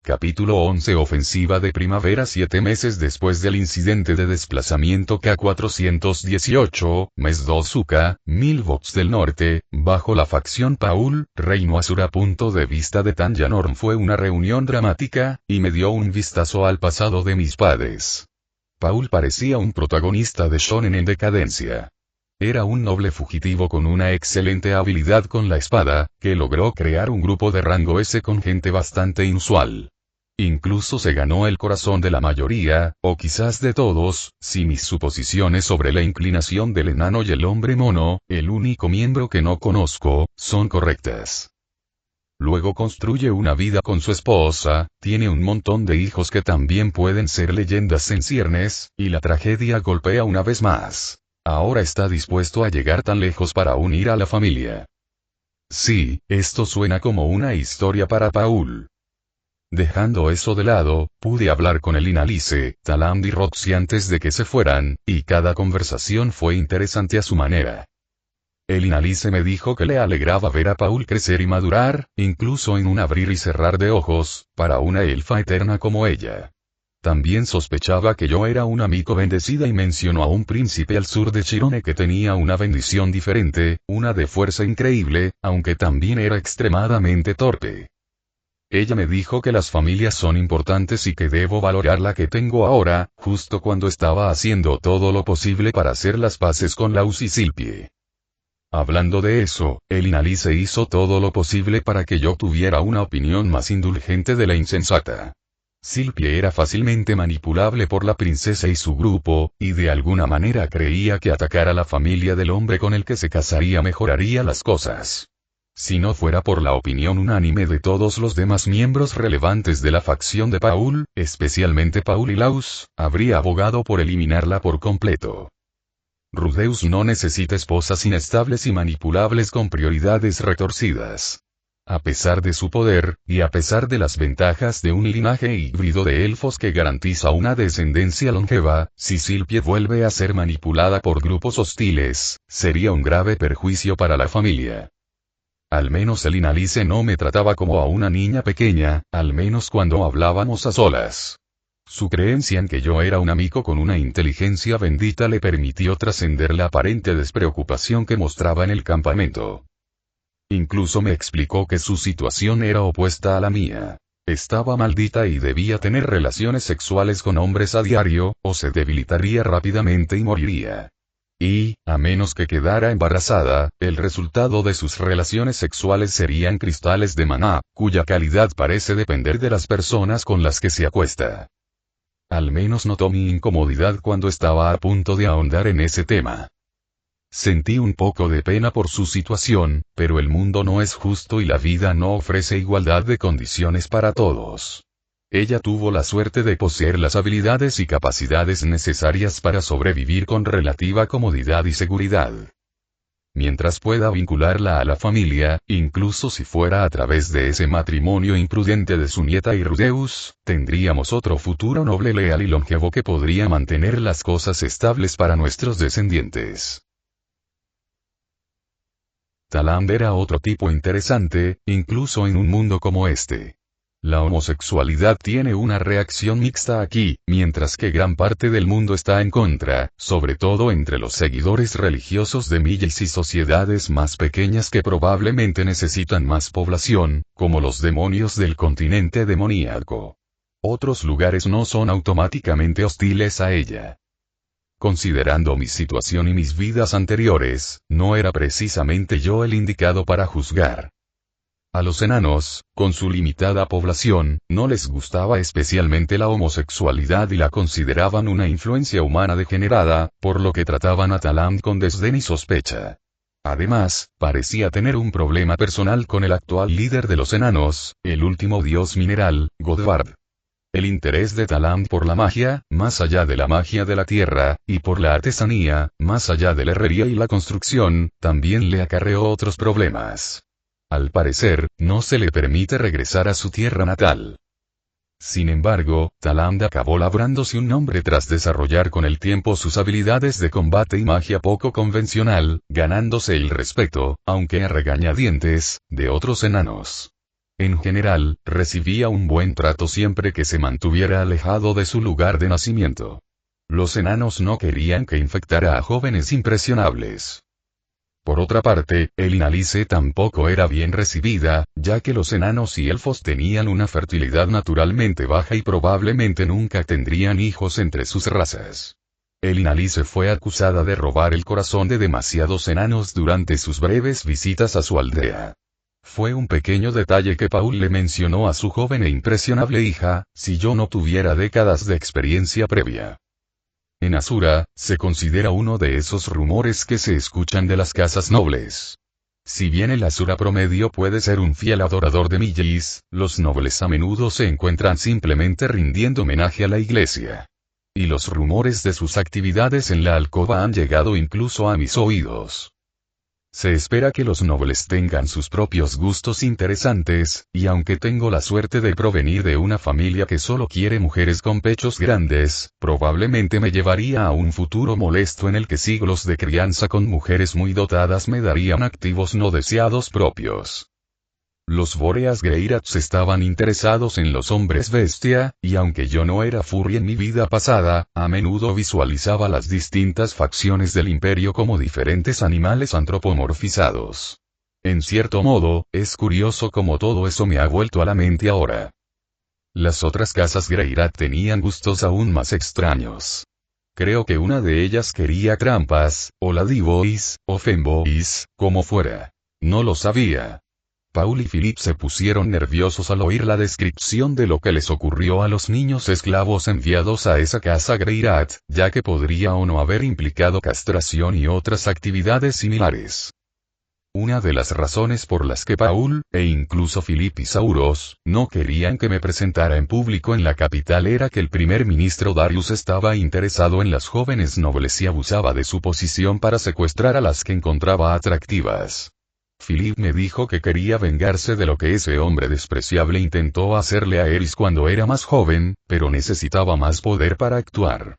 Capítulo 11 Ofensiva de primavera 7 meses después del incidente de desplazamiento K418, mes 2 Suka, 1000 volts del norte, bajo la facción Paul, Reino Asura. Punto de vista de Tanya Norm fue una reunión dramática, y me dio un vistazo al pasado de mis padres. Paul parecía un protagonista de shonen en decadencia. Era un noble fugitivo con una excelente habilidad con la espada, que logró crear un grupo de rango S con gente bastante inusual. Incluso se ganó el corazón de la mayoría, o quizás de todos, si mis suposiciones sobre la inclinación del enano y el hombre mono, el único miembro que no conozco, son correctas. Luego construye una vida con su esposa, tiene un montón de hijos que también pueden ser leyendas en ciernes, y la tragedia golpea una vez más. Ahora está dispuesto a llegar tan lejos para unir a la familia. Sí, esto suena como una historia para Paul. Dejando eso de lado, pude hablar con el Inalice, Talamb y Roxy antes de que se fueran, y cada conversación fue interesante a su manera. El Inalice me dijo que le alegraba ver a Paul crecer y madurar, incluso en un abrir y cerrar de ojos, para una elfa eterna como ella. También sospechaba que yo era una Miko bendecida y mencionó a un príncipe al sur de Chirone que tenía una bendición diferente, una de fuerza increíble, aunque también era extremadamente torpe. Ella me dijo que las familias son importantes y que debo valorar la que tengo ahora, justo cuando estaba haciendo todo lo posible para hacer las paces con Laus y Silpie. Hablando de eso, el Inalice hizo todo lo posible para que yo tuviera una opinión más indulgente de la insensata. Silpie era fácilmente manipulable por la princesa y su grupo, y de alguna manera creía que atacar a la familia del hombre con el que se casaría mejoraría las cosas. Si no fuera por la opinión unánime de todos los demás miembros relevantes de la facción de Paul, especialmente Paul y Laus, habría abogado por eliminarla por completo. Rudeus no necesita esposas inestables y manipulables con prioridades retorcidas. A pesar de su poder, y a pesar de las ventajas de un linaje híbrido de elfos que garantiza una descendencia longeva, si Silpie vuelve a ser manipulada por grupos hostiles, sería un grave perjuicio para la familia. Al menos el Inalice no me trataba como a una niña pequeña, al menos cuando hablábamos a solas. Su creencia en que yo era un amigo con una inteligencia bendita le permitió trascender la aparente despreocupación que mostraba en el campamento. Incluso me explicó que su situación era opuesta a la mía. Estaba maldita y debía tener relaciones sexuales con hombres a diario, o se debilitaría rápidamente y moriría. Y, a menos que quedara embarazada, el resultado de sus relaciones sexuales serían cristales de maná, cuya calidad parece depender de las personas con las que se acuesta. Al menos notó mi incomodidad cuando estaba a punto de ahondar en ese tema. Sentí un poco de pena por su situación, pero el mundo no es justo y la vida no ofrece igualdad de condiciones para todos. Ella tuvo la suerte de poseer las habilidades y capacidades necesarias para sobrevivir con relativa comodidad y seguridad. Mientras pueda vincularla a la familia, incluso si fuera a través de ese matrimonio imprudente de su nieta y Rudeus, tendríamos otro futuro noble, leal y longevo que podría mantener las cosas estables para nuestros descendientes. Talamb era otro tipo interesante, incluso en un mundo como este. La homosexualidad tiene una reacción mixta aquí, mientras que gran parte del mundo está en contra, sobre todo entre los seguidores religiosos de Millis y sociedades más pequeñas que probablemente necesitan más población, como los demonios del continente demoníaco. Otros lugares no son automáticamente hostiles a ella. Considerando mi situación y mis vidas anteriores, no era precisamente yo el indicado para juzgar. A los enanos, con su limitada población, no les gustaba especialmente la homosexualidad y la consideraban una influencia humana degenerada, por lo que trataban a Talamb con desdén y sospecha. Además, parecía tener un problema personal con el actual líder de los enanos, el último dios mineral, Godvard. El interés de Talamb por la magia, más allá de la magia de la tierra, y por la artesanía, más allá de la herrería y la construcción, también le acarreó otros problemas. Al parecer, no se le permite regresar a su tierra natal. Sin embargo, Talamb acabó labrándose un nombre tras desarrollar con el tiempo sus habilidades de combate y magia poco convencional, ganándose el respeto, aunque a regañadientes, de otros enanos. En general, recibía un buen trato siempre que se mantuviera alejado de su lugar de nacimiento. Los enanos no querían que infectara a jóvenes impresionables. Por otra parte, el Inalice tampoco era bien recibida, ya que los enanos y elfos tenían una fertilidad naturalmente baja y probablemente nunca tendrían hijos entre sus razas. El Inalice fue acusada de robar el corazón de demasiados enanos durante sus breves visitas a su aldea. Fue un pequeño detalle que Paul le mencionó a su joven e impresionable hija, si yo no tuviera décadas de experiencia previa. En Asura, se considera uno de esos rumores que se escuchan de las casas nobles. Si bien el Asura promedio puede ser un fiel adorador de Millis, los nobles a menudo se encuentran simplemente rindiendo homenaje a la iglesia. Y los rumores de sus actividades en la alcoba han llegado incluso a mis oídos. Se espera que los nobles tengan sus propios gustos interesantes, y aunque tengo la suerte de provenir de una familia que solo quiere mujeres con pechos grandes, probablemente me llevaría a un futuro molesto en el que siglos de crianza con mujeres muy dotadas me darían activos no deseados propios. Los Boreas Greyrats estaban interesados en los hombres bestia, y aunque yo no era furry en mi vida pasada, a menudo visualizaba las distintas facciones del imperio como diferentes animales antropomorfizados. En cierto modo, es curioso cómo todo eso me ha vuelto a la mente ahora. Las otras casas Greyrat tenían gustos aún más extraños. Creo que una de ellas quería trampas, o ladyboys, o femboys, como fuera. No lo sabía. Paul y Philip se pusieron nerviosos al oír la descripción de lo que les ocurrió a los niños esclavos enviados a esa casa Greyrat, ya que podría o no haber implicado castración y otras actividades similares. Una de las razones por las que Paul, e incluso Philip y Sauros, no querían que me presentara en público en la capital era que el primer ministro Darius estaba interesado en las jóvenes nobles y abusaba de su posición para secuestrar a las que encontraba atractivas. Philip me dijo que quería vengarse de lo que ese hombre despreciable intentó hacerle a Eris cuando era más joven, pero necesitaba más poder para actuar.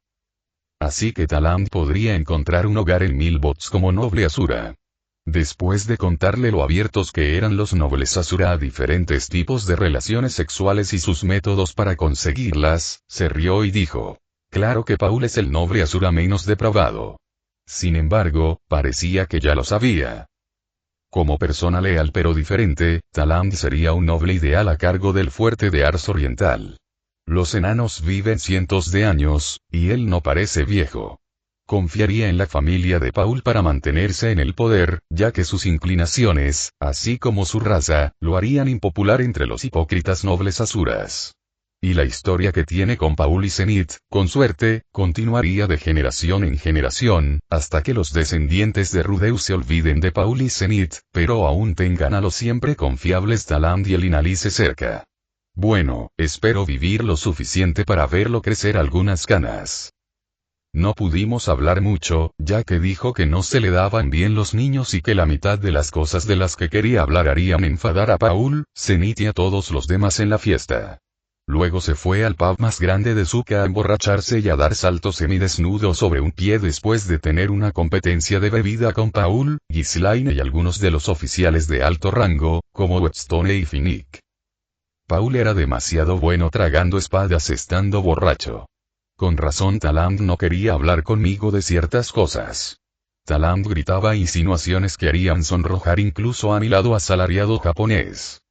Así que Taland podría encontrar un hogar en Milbots como noble Asura. Después de contarle lo abiertos que eran los nobles Asura a diferentes tipos de relaciones sexuales y sus métodos para conseguirlas, se rió y dijo: claro que Paul es el noble Asura menos depravado. Sin embargo, parecía que ya lo sabía. Como persona leal pero diferente, Taland sería un noble ideal a cargo del fuerte de Ars Oriental. Los enanos viven cientos de años, y él no parece viejo. Confiaría en la familia de Paul para mantenerse en el poder, ya que sus inclinaciones, así como su raza, lo harían impopular entre los hipócritas nobles asuras. Y la historia que tiene con Paul y Zenith, con suerte, continuaría de generación en generación, hasta que los descendientes de Rudeus se olviden de Paul y Zenith, pero aún tengan a los siempre confiables Taland y el Inalice cerca. Bueno, espero vivir lo suficiente para verlo crecer algunas canas. No pudimos hablar mucho, ya que dijo que no se le daban bien los niños y que la mitad de las cosas de las que quería hablar harían enfadar a Paul, Zenith y a todos los demás en la fiesta. Luego se fue al pub más grande de Suka a emborracharse y a dar saltos semidesnudo sobre un pie después de tener una competencia de bebida con Paul, Ghislaine y algunos de los oficiales de alto rango, como Whetstone y Finnick. Paul era demasiado bueno tragando espadas estando borracho. Con razón Taland no quería hablar conmigo de ciertas cosas. Taland gritaba insinuaciones que harían sonrojar incluso a mi lado asalariado japonés.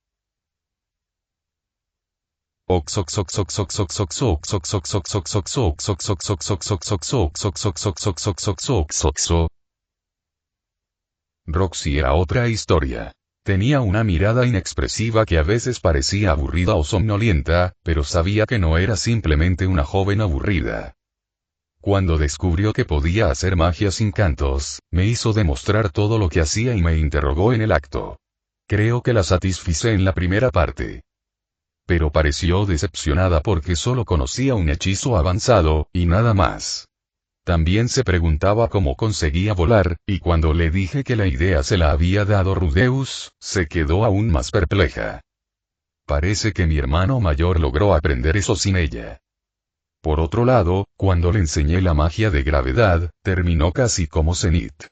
Roxy era otra historia. Tenía una mirada inexpresiva que a veces parecía aburrida o somnolienta, pero sabía que no era simplemente una joven aburrida. Cuando descubrió que podía hacer magia sin cantos, me hizo demostrar todo lo que hacía y me interrogó en el acto. Creo que la satisfice en la primera parte. Pero pareció decepcionada porque solo conocía un hechizo avanzado, y nada más. También se preguntaba cómo conseguía volar, y cuando le dije que la idea se la había dado Rudeus, se quedó aún más perpleja. Parece que mi hermano mayor logró aprender eso sin ella. Por otro lado, cuando le enseñé la magia de gravedad, terminó casi como Zenith.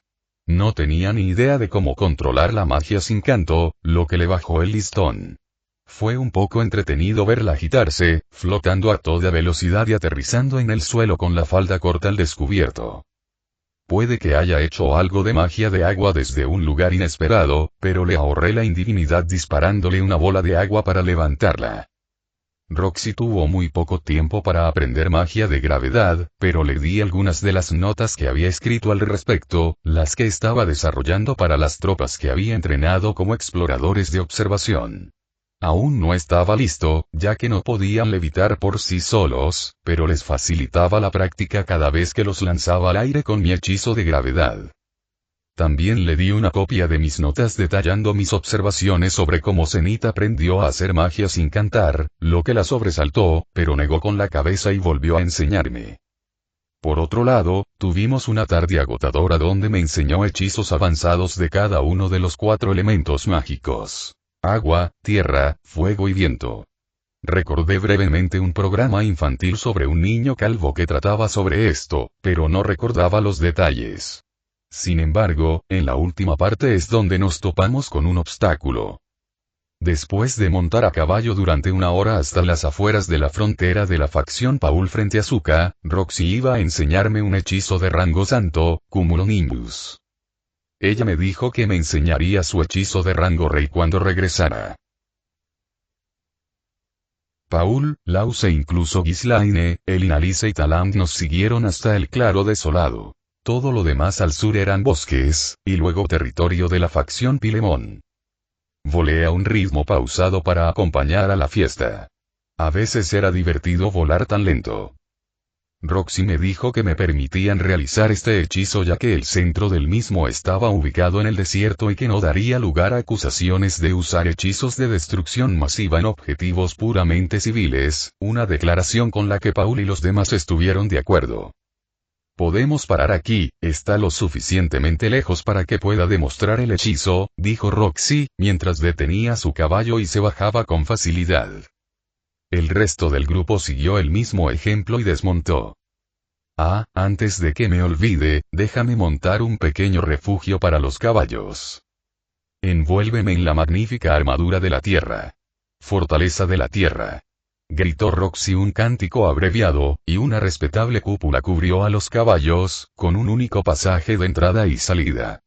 No tenía ni idea de cómo controlar la magia sin canto, lo que le bajó el listón. Fue un poco entretenido verla agitarse, flotando a toda velocidad y aterrizando en el suelo con la falda corta al descubierto. Puede que haya hecho algo de magia de agua desde un lugar inesperado, pero le ahorré la indignidad disparándole una bola de agua para levantarla. Roxy tuvo muy poco tiempo para aprender magia de gravedad, pero le di algunas de las notas que había escrito al respecto, las que estaba desarrollando para las tropas que había entrenado como exploradores de observación. Aún no estaba listo, ya que no podían levitar por sí solos, pero les facilitaba la práctica cada vez que los lanzaba al aire con mi hechizo de gravedad. También le di una copia de mis notas detallando mis observaciones sobre cómo Zenith aprendió a hacer magia sin cantar, lo que la sobresaltó, pero negó con la cabeza y volvió a enseñarme. Por otro lado, tuvimos una tarde agotadora donde me enseñó hechizos avanzados de cada uno de los 4 elementos mágicos: agua, tierra, fuego y viento. Recordé brevemente un programa infantil sobre un niño calvo que trataba sobre esto, pero no recordaba los detalles. Sin embargo, en la última parte es donde nos topamos con un obstáculo. Después de montar a caballo durante una hora hasta las afueras de la frontera de la facción Paul frente a Zuka, Roxy iba a enseñarme un hechizo de rango santo, Cumulonimbus. Ella me dijo que me enseñaría su hechizo de rango rey cuando regresara. Paul, Laus e incluso Ghislaine, Elinalice y Talant nos siguieron hasta el claro desolado. Todo lo demás al sur eran bosques, y luego territorio de la facción Pilemón. Volé a un ritmo pausado para acompañar a la fiesta. A veces era divertido volar tan lento. Roxy me dijo que me permitían realizar este hechizo ya que el centro del mismo estaba ubicado en el desierto y que no daría lugar a acusaciones de usar hechizos de destrucción masiva en objetivos puramente civiles, una declaración con la que Paul y los demás estuvieron de acuerdo. Podemos parar aquí, está lo suficientemente lejos para que pueda demostrar el hechizo, dijo Roxy, mientras detenía su caballo y se bajaba con facilidad. El resto del grupo siguió el mismo ejemplo y desmontó. Antes de que me olvide, déjame montar un pequeño refugio para los caballos. Envuélveme en la magnífica armadura de la tierra. Fortaleza de la tierra. Gritó Roxy un cántico abreviado, y una respetable cúpula cubrió a los caballos, con un único pasaje de entrada y salida.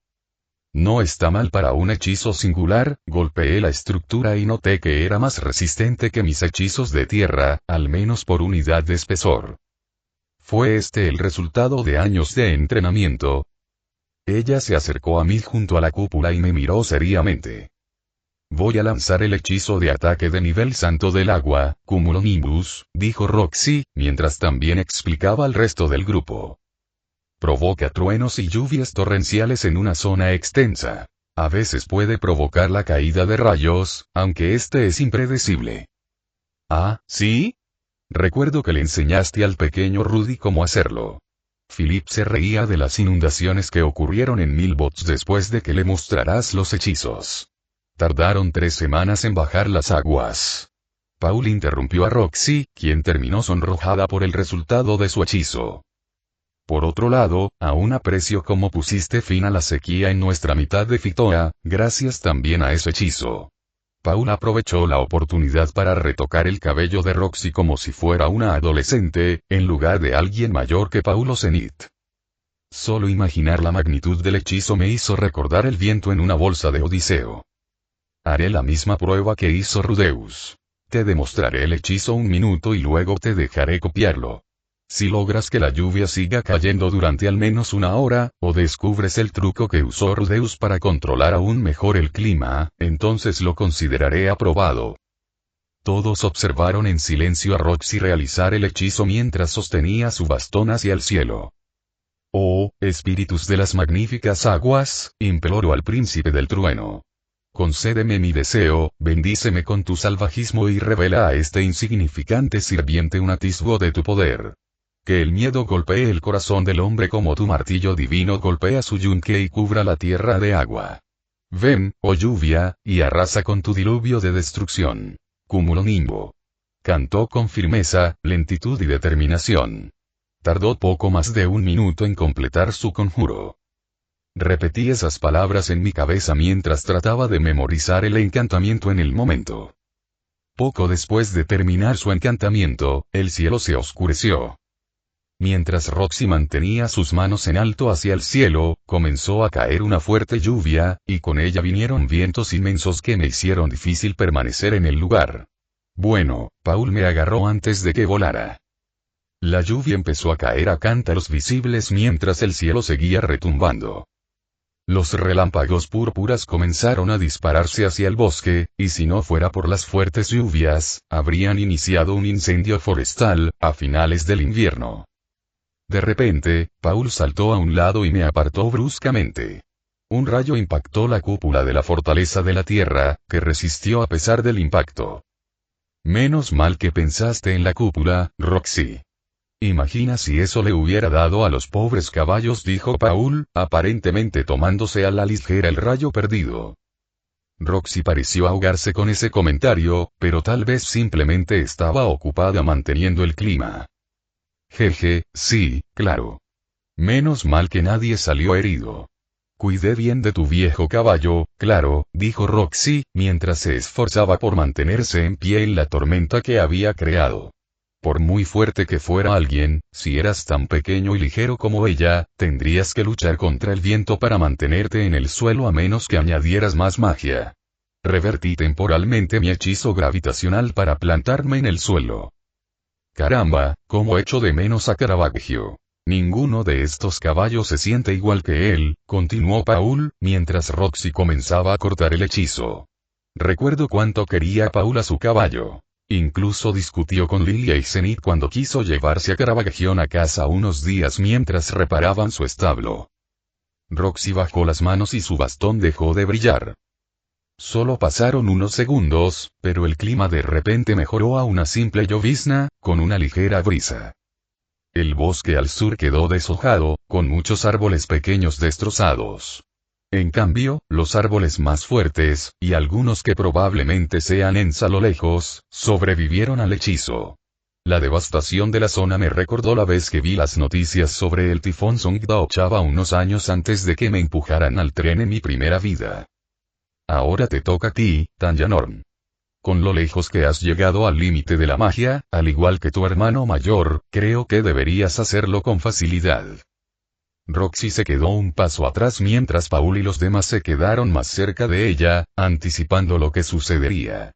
No está mal para un hechizo singular, golpeé la estructura y noté que era más resistente que mis hechizos de tierra, al menos por unidad de espesor. ¿Fue este el resultado de años de entrenamiento? Ella se acercó a mí junto a la cúpula y me miró seriamente. Voy a lanzar el hechizo de ataque de nivel santo del agua, Cumulonimbus, dijo Roxy, mientras también explicaba al resto del grupo. Provoca truenos y lluvias torrenciales en una zona extensa. A veces puede provocar la caída de rayos, aunque este es impredecible. ¿Sí? Recuerdo que le enseñaste al pequeño Rudy cómo hacerlo. Philip se reía de las inundaciones que ocurrieron en Milbots después de que le mostrarás los hechizos. Tardaron 3 semanas en bajar las aguas. Paul interrumpió a Roxy, quien terminó sonrojada por el resultado de su hechizo. Por otro lado, aún aprecio cómo pusiste fin a la sequía en nuestra mitad de Fitoa, gracias también a ese hechizo. Paul aprovechó la oportunidad para retocar el cabello de Roxy como si fuera una adolescente, en lugar de alguien mayor que Paul o Zenith. Solo imaginar la magnitud del hechizo me hizo recordar el viento en una bolsa de Odiseo. Haré la misma prueba que hizo Rudeus. Te demostraré el hechizo un minuto y luego te dejaré copiarlo. Si logras que la lluvia siga cayendo durante al menos una hora, o descubres el truco que usó Rudeus para controlar aún mejor el clima, entonces lo consideraré aprobado. Todos observaron en silencio a Roxy realizar el hechizo mientras sostenía su bastón hacia el cielo. Oh, espíritus de las magníficas aguas, imploró al príncipe del trueno. Concédeme mi deseo, bendíceme con tu salvajismo y revela a este insignificante sirviente un atisbo de tu poder. Que el miedo golpee el corazón del hombre como tu martillo divino golpea su yunque y cubra la tierra de agua. Ven, oh lluvia, y arrasa con tu diluvio de destrucción. Cumulonimbo. Cantó con firmeza, lentitud y determinación. Tardó poco más de 1 minuto en completar su conjuro. Repetí esas palabras en mi cabeza mientras trataba de memorizar el encantamiento en el momento. Poco después de terminar su encantamiento, el cielo se oscureció. Mientras Roxy mantenía sus manos en alto hacia el cielo, comenzó a caer una fuerte lluvia, y con ella vinieron vientos inmensos que me hicieron difícil permanecer en el lugar. Bueno, Paul me agarró antes de que volara. La lluvia empezó a caer a cántaros visibles mientras el cielo seguía retumbando. Los relámpagos púrpuras comenzaron a dispararse hacia el bosque, y si no fuera por las fuertes lluvias, habrían iniciado un incendio forestal, a finales del invierno. De repente, Paul saltó a un lado y me apartó bruscamente. Un rayo impactó la cúpula de la fortaleza de la tierra, que resistió a pesar del impacto. Menos mal que pensaste en la cúpula, Roxy. Imagina si eso le hubiera dado a los pobres caballos, dijo Paul, aparentemente tomándose a la ligera el rayo perdido. Roxy pareció ahogarse con ese comentario, pero tal vez simplemente estaba ocupada manteniendo el clima. Jeje, sí, claro. Menos mal que nadie salió herido. Cuidé bien de tu viejo caballo, claro, dijo Roxy, mientras se esforzaba por mantenerse en pie en la tormenta que había creado. Por muy fuerte que fuera alguien, si eras tan pequeño y ligero como ella, tendrías que luchar contra el viento para mantenerte en el suelo a menos que añadieras más magia. Revertí temporalmente mi hechizo gravitacional para plantarme en el suelo. Caramba, cómo echo de menos a Caravaggio. Ninguno de estos caballos se siente igual que él, continuó Paul, mientras Roxy comenzaba a cortar el hechizo. Recuerdo cuánto quería Paul a su caballo. Incluso discutió con Lilia y Zenith cuando quiso llevarse a Caravaggio a casa unos días mientras reparaban su establo. Roxy bajó las manos y su bastón dejó de brillar. Solo pasaron unos segundos, pero el clima de repente mejoró a una simple llovizna, con una ligera brisa. El bosque al sur quedó deshojado, con muchos árboles pequeños destrozados. En cambio, los árboles más fuertes, y algunos que probablemente sean Ents a lo lejos, sobrevivieron al hechizo. La devastación de la zona me recordó la vez que vi las noticias sobre el tifón Songda-Ochava unos años antes de que me empujaran al tren en mi primera vida. Ahora te toca a ti, Tanjanorn. Con lo lejos que has llegado al límite de la magia, al igual que tu hermano mayor, creo que deberías hacerlo con facilidad. Roxy se quedó un paso atrás mientras Paul y los demás se quedaron más cerca de ella, anticipando lo que sucedería.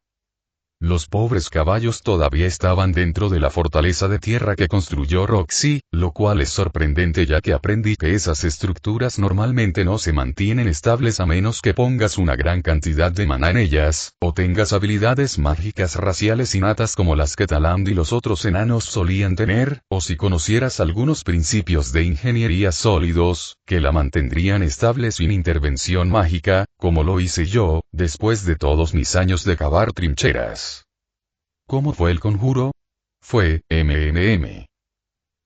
Los pobres caballos todavía estaban dentro de la fortaleza de tierra que construyó Roxy, lo cual es sorprendente ya que aprendí que esas estructuras normalmente no se mantienen estables a menos que pongas una gran cantidad de maná en ellas, o tengas habilidades mágicas raciales innatas como las que Taland y los otros enanos solían tener, o si conocieras algunos principios de ingeniería sólidos, que la mantendrían estable sin intervención mágica, como lo hice yo, después de todos mis años de cavar trincheras. ¿Cómo fue el conjuro? Fue,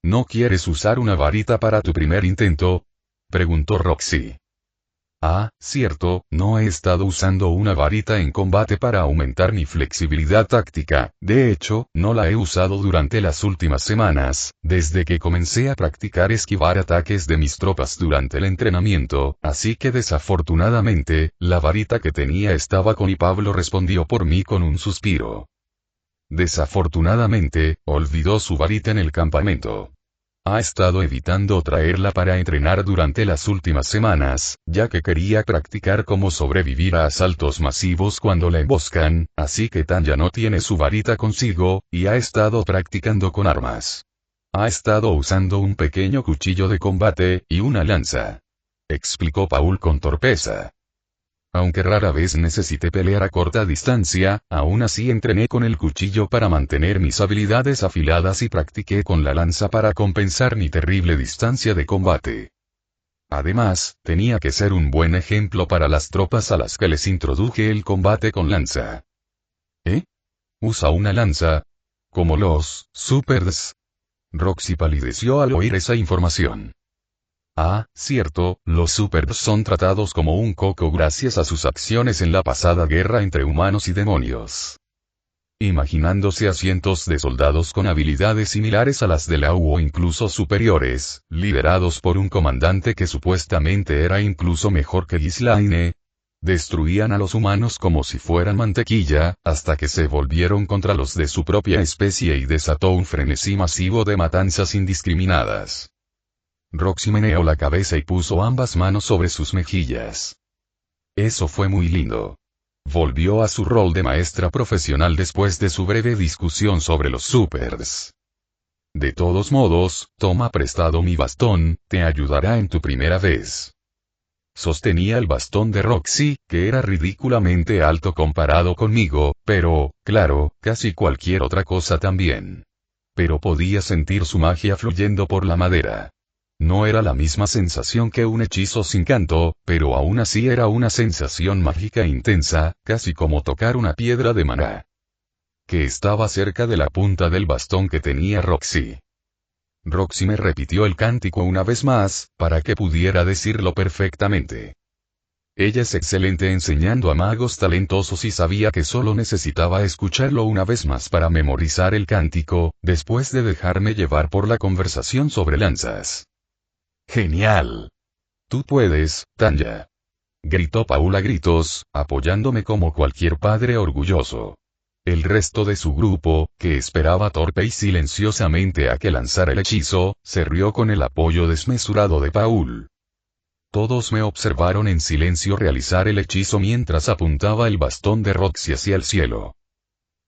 ¿No quieres usar una varita para tu primer intento? Preguntó Roxy. Ah, cierto, no he estado usando una varita en combate para aumentar mi flexibilidad táctica, de hecho, no la he usado durante las últimas semanas, desde que comencé a practicar esquivar ataques de mis tropas durante el entrenamiento, así que desafortunadamente, la varita que tenía estaba con y Pablo respondió por mí con un suspiro. Desafortunadamente, olvidó su varita en el campamento. Ha estado evitando traerla para entrenar durante las últimas semanas, ya que quería practicar cómo sobrevivir a asaltos masivos cuando la emboscan, así que Tanya no tiene su varita consigo, y ha estado practicando con armas. Ha estado usando un pequeño cuchillo de combate, y una lanza. Explicó Paul con torpeza. Aunque rara vez necesité pelear a corta distancia, aún así entrené con el cuchillo para mantener mis habilidades afiladas y practiqué con la lanza para compensar mi terrible distancia de combate. Además, tenía que ser un buen ejemplo para las tropas a las que les introduje el combate con lanza. ¿Eh? ¿Usa una lanza? ¿Como los Supers? Roxy palideció al oír esa información. Ah, cierto, los Supers son tratados como un coco gracias a sus acciones en la pasada guerra entre humanos y demonios. Imaginándose a cientos de soldados con habilidades similares a las de la U o incluso superiores, liderados por un comandante que supuestamente era incluso mejor que Ghislaine. Destruían a los humanos como si fueran mantequilla, hasta que se volvieron contra los de su propia especie y desató un frenesí masivo de matanzas indiscriminadas. Roxy meneó la cabeza y puso ambas manos sobre sus mejillas. Eso fue muy lindo. Volvió a su rol de maestra profesional después de su breve discusión sobre los supers. De todos modos, toma prestado mi bastón, te ayudará en tu primera vez. Sostenía el bastón de Roxy, que era ridículamente alto comparado conmigo, pero, claro, casi cualquier otra cosa también. Pero podía sentir su magia fluyendo por la madera. No era la misma sensación que un hechizo sin canto, pero aún así era una sensación mágica intensa, casi como tocar una piedra de maná. Que estaba cerca de la punta del bastón que tenía Roxy. Roxy me repitió el cántico una vez más, para que pudiera decirlo perfectamente. Ella es excelente enseñando a magos talentosos y sabía que solo necesitaba escucharlo una vez más para memorizar el cántico, después de dejarme llevar por la conversación sobre lanzas. ¡Genial! Tú puedes, Tanya. Gritó Paul a gritos, apoyándome como cualquier padre orgulloso. El resto de su grupo, que esperaba torpe y silenciosamente a que lanzara el hechizo, se rió con el apoyo desmesurado de Paul. Todos me observaron en silencio realizar el hechizo mientras apuntaba el bastón de Roxy hacia el cielo.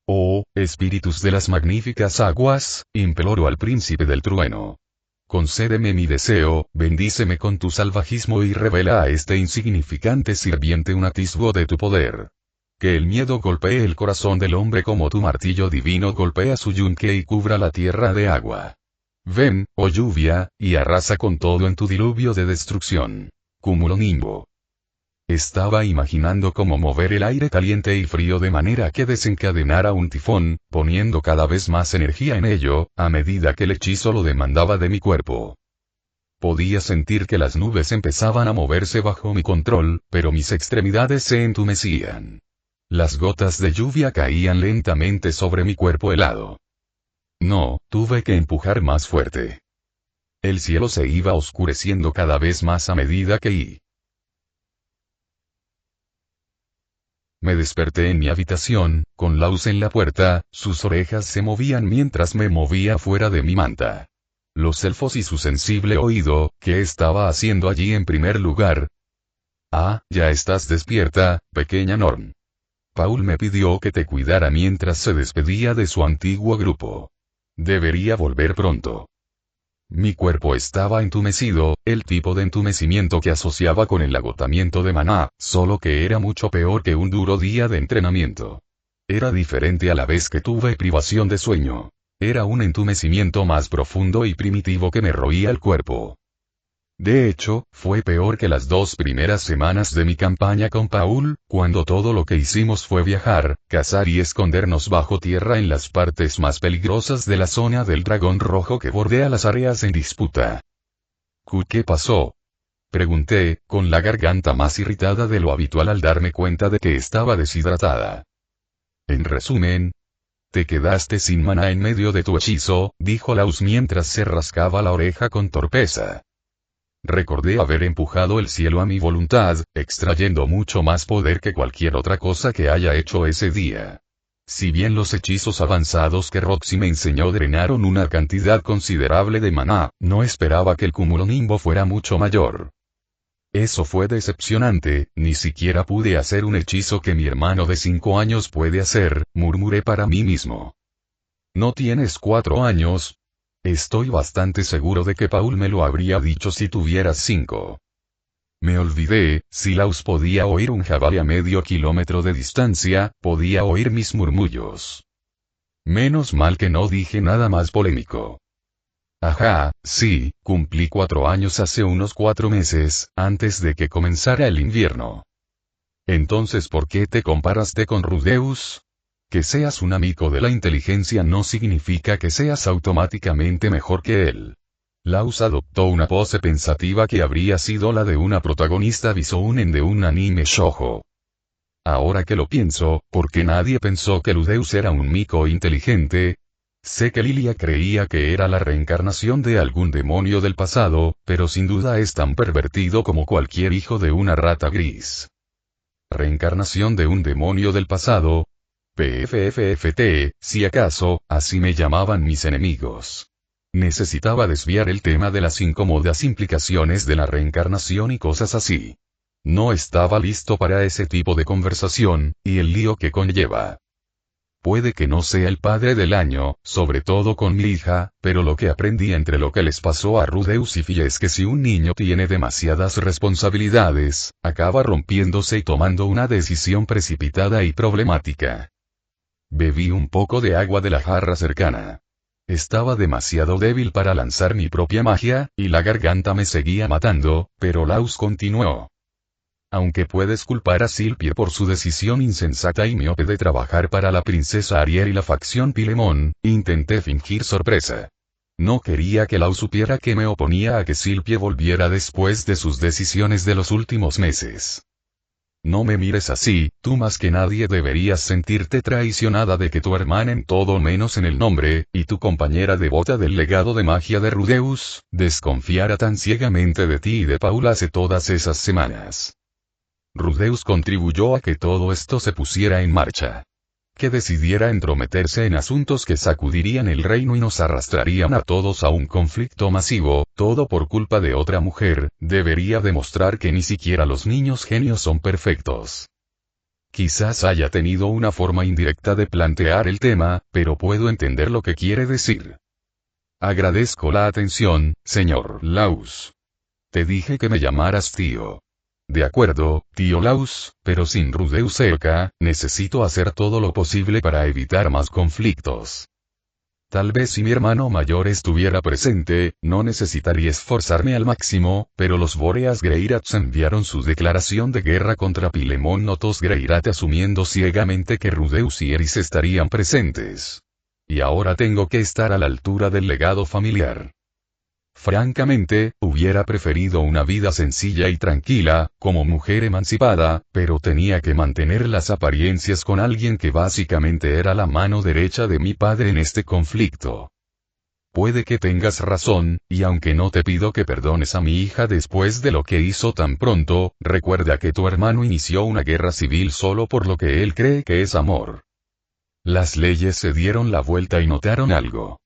Oh, espíritus de las magníficas aguas, imploró al príncipe del trueno. Concédeme mi deseo, bendíceme con tu salvajismo y revela a este insignificante sirviente un atisbo de tu poder. Que el miedo golpee el corazón del hombre como tu martillo divino golpea su yunque y cubra la tierra de agua. Ven, oh lluvia, y arrasa con todo en tu diluvio de destrucción. Cumulonimbo. Estaba imaginando cómo mover el aire caliente y frío de manera que desencadenara un tifón, poniendo cada vez más energía en ello, a medida que el hechizo lo demandaba de mi cuerpo. Podía sentir que las nubes empezaban a moverse bajo mi control, pero mis extremidades se entumecían. Las gotas de lluvia caían lentamente sobre mi cuerpo helado. No, tuve que empujar más fuerte. El cielo se iba oscureciendo cada vez más a medida que me desperté en mi habitación, con Laus en la puerta, sus orejas se movían mientras me movía fuera de mi manta. Los elfos y su sensible oído, ¿qué estaba haciendo allí en primer lugar? Ah, ya estás despierta, pequeña Norn. Paul me pidió que te cuidara mientras se despedía de su antiguo grupo. Debería volver pronto. Mi cuerpo estaba entumecido, el tipo de entumecimiento que asociaba con el agotamiento de maná, solo que era mucho peor que un duro día de entrenamiento. Era diferente a la vez que tuve privación de sueño. Era un entumecimiento más profundo y primitivo que me roía el cuerpo. De hecho, fue peor que las 2 primeras semanas de mi campaña con Paul, cuando todo lo que hicimos fue viajar, cazar y escondernos bajo tierra en las partes más peligrosas de la zona del dragón rojo que bordea las áreas en disputa. ¿Qué pasó? Pregunté, con la garganta más irritada de lo habitual al darme cuenta de que estaba deshidratada. En resumen, te quedaste sin maná en medio de tu hechizo, dijo Laus mientras se rascaba la oreja con torpeza. Recordé haber empujado el cielo a mi voluntad, extrayendo mucho más poder que cualquier otra cosa que haya hecho ese día. Si bien los hechizos avanzados que Roxy me enseñó drenaron una cantidad considerable de maná, no esperaba que el cumulonimbo fuera mucho mayor. Eso fue decepcionante, ni siquiera pude hacer un hechizo que mi hermano de 5 años puede hacer, murmuré para mí mismo. ¿No tienes 4 años? Estoy bastante seguro de que Paul me lo habría dicho si tuvieras 5. Me olvidé, si Laus podía oír un jabalí a medio kilómetro de distancia, podía oír mis murmullos. Menos mal que no dije nada más polémico. Ajá, sí, cumplí 4 años hace unos 4 meses, antes de que comenzara el invierno. Entonces, ¿por qué te comparaste con Rudeus? Que seas un amigo de la inteligencia no significa que seas automáticamente mejor que él. Laus adoptó una pose pensativa que habría sido la de una protagonista bisounen de un anime shoujo. Ahora que lo pienso, ¿por qué nadie pensó que Rudeus era un mico inteligente? Sé que Lilia creía que era la reencarnación de algún demonio del pasado, pero sin duda es tan pervertido como cualquier hijo de una rata gris. Reencarnación de un demonio del pasado. PFFFT, si acaso, así me llamaban mis enemigos. Necesitaba desviar el tema de las incómodas implicaciones de la reencarnación y cosas así. No estaba listo para ese tipo de conversación, y el lío que conlleva. Puede que no sea el padre del año, sobre todo con mi hija, pero lo que aprendí entre lo que les pasó a Rudeus y Fie es que si un niño tiene demasiadas responsabilidades, acaba rompiéndose y tomando una decisión precipitada y problemática. Bebí un poco de agua de la jarra cercana. Estaba demasiado débil para lanzar mi propia magia, y la garganta me seguía matando, pero Laus continuó. Aunque puedes culpar a Silpie por su decisión insensata y miope de trabajar para la princesa Ariel y la facción Pilemón, intenté fingir sorpresa. No quería que Lau supiera que me oponía a que Silpie volviera después de sus decisiones de los últimos meses. No me mires así, tú más que nadie deberías sentirte traicionada de que tu hermana en todo menos en el nombre, y tu compañera devota del legado de magia de Rudeus, desconfiara tan ciegamente de ti y de Paul hace todas esas semanas. Rudeus contribuyó a que todo esto se pusiera en marcha. Que decidiera entrometerse en asuntos que sacudirían el reino y nos arrastrarían a todos a un conflicto masivo, todo por culpa de otra mujer, debería demostrar que ni siquiera los niños genios son perfectos. Quizás haya tenido una forma indirecta de plantear el tema, pero puedo entender lo que quiere decir. Agradezco la atención, señor Laus. Te dije que me llamaras tío. De acuerdo, tío Laus, pero sin Rudeus cerca, necesito hacer todo lo posible para evitar más conflictos. Tal vez si mi hermano mayor estuviera presente, no necesitaría esforzarme al máximo, pero los Boreas Greyrats enviaron su declaración de guerra contra Pilemon Notos Greyrat asumiendo ciegamente que Rudeus y Eris estarían presentes. Y ahora tengo que estar a la altura del legado familiar. Francamente, hubiera preferido una vida sencilla y tranquila, como mujer emancipada, pero tenía que mantener las apariencias con alguien que básicamente era la mano derecha de mi padre en este conflicto. Puede que tengas razón, y aunque no te pido que perdones a mi hija después de lo que hizo tan pronto, recuerda que tu hermano inició una guerra civil solo por lo que él cree que es amor. Las leyes se dieron la vuelta y notaron algo.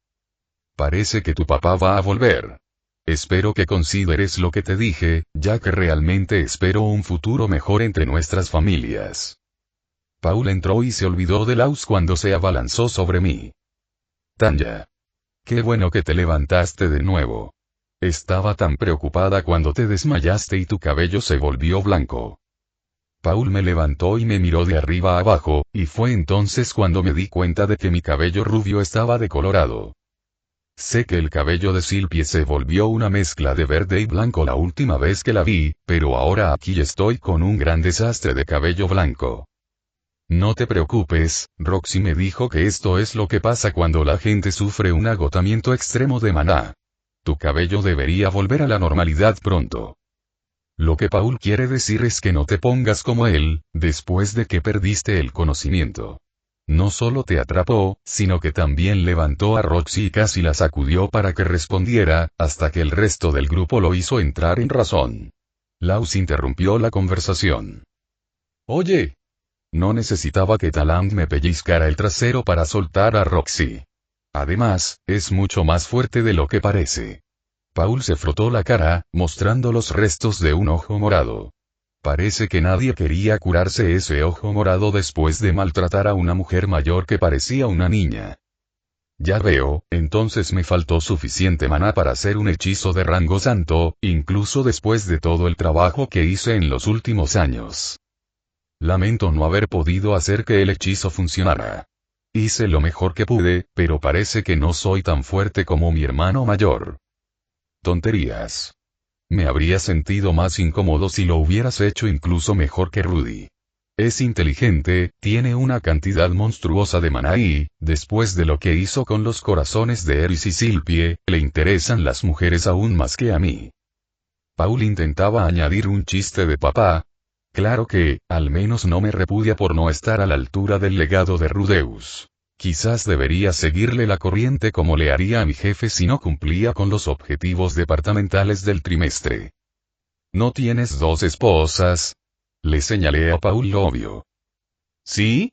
Parece que tu papá va a volver. Espero que consideres lo que te dije, ya que realmente espero un futuro mejor entre nuestras familias. Paul entró y se olvidó de Laus cuando se abalanzó sobre mí. Tanya. Qué bueno que te levantaste de nuevo. Estaba tan preocupada cuando te desmayaste y tu cabello se volvió blanco. Paul me levantó y me miró de arriba a abajo, y fue entonces cuando me di cuenta de que mi cabello rubio estaba decolorado. Sé que el cabello de Silpie se volvió una mezcla de verde y blanco la última vez que la vi, pero ahora aquí estoy con un gran desastre de cabello blanco. No te preocupes, Roxy me dijo que esto es lo que pasa cuando la gente sufre un agotamiento extremo de maná. Tu cabello debería volver a la normalidad pronto. Lo que Paul quiere decir es que no te pongas como él, después de que perdiste el conocimiento. No solo te atrapó, sino que también levantó a Roxy y casi la sacudió para que respondiera, hasta que el resto del grupo lo hizo entrar en razón. Laus interrumpió la conversación. Oye. No necesitaba que Talant me pellizcara el trasero para soltar a Roxy. Además, es mucho más fuerte de lo que parece. Paul se frotó la cara, mostrando los restos de un ojo morado. Parece que nadie quería curarse ese ojo morado después de maltratar a una mujer mayor que parecía una niña. Ya veo, entonces me faltó suficiente maná para hacer un hechizo de rango santo, incluso después de todo el trabajo que hice en los últimos años. Lamento no haber podido hacer que el hechizo funcionara. Hice lo mejor que pude, pero parece que no soy tan fuerte como mi hermano mayor. Tonterías. Me habría sentido más incómodo si lo hubieras hecho incluso mejor que Rudy. Es inteligente, tiene una cantidad monstruosa de maná y, después de lo que hizo con los corazones de Eris y Silpie, le interesan las mujeres aún más que a mí. Paul intentaba añadir un chiste de papá. Claro que, al menos no me repudia por no estar a la altura del legado de Rudeus. Quizás debería seguirle la corriente como le haría a mi jefe si no cumplía con los objetivos departamentales del trimestre. ¿No tienes dos esposas? Le señalé a Paul lo obvio. ¿Sí?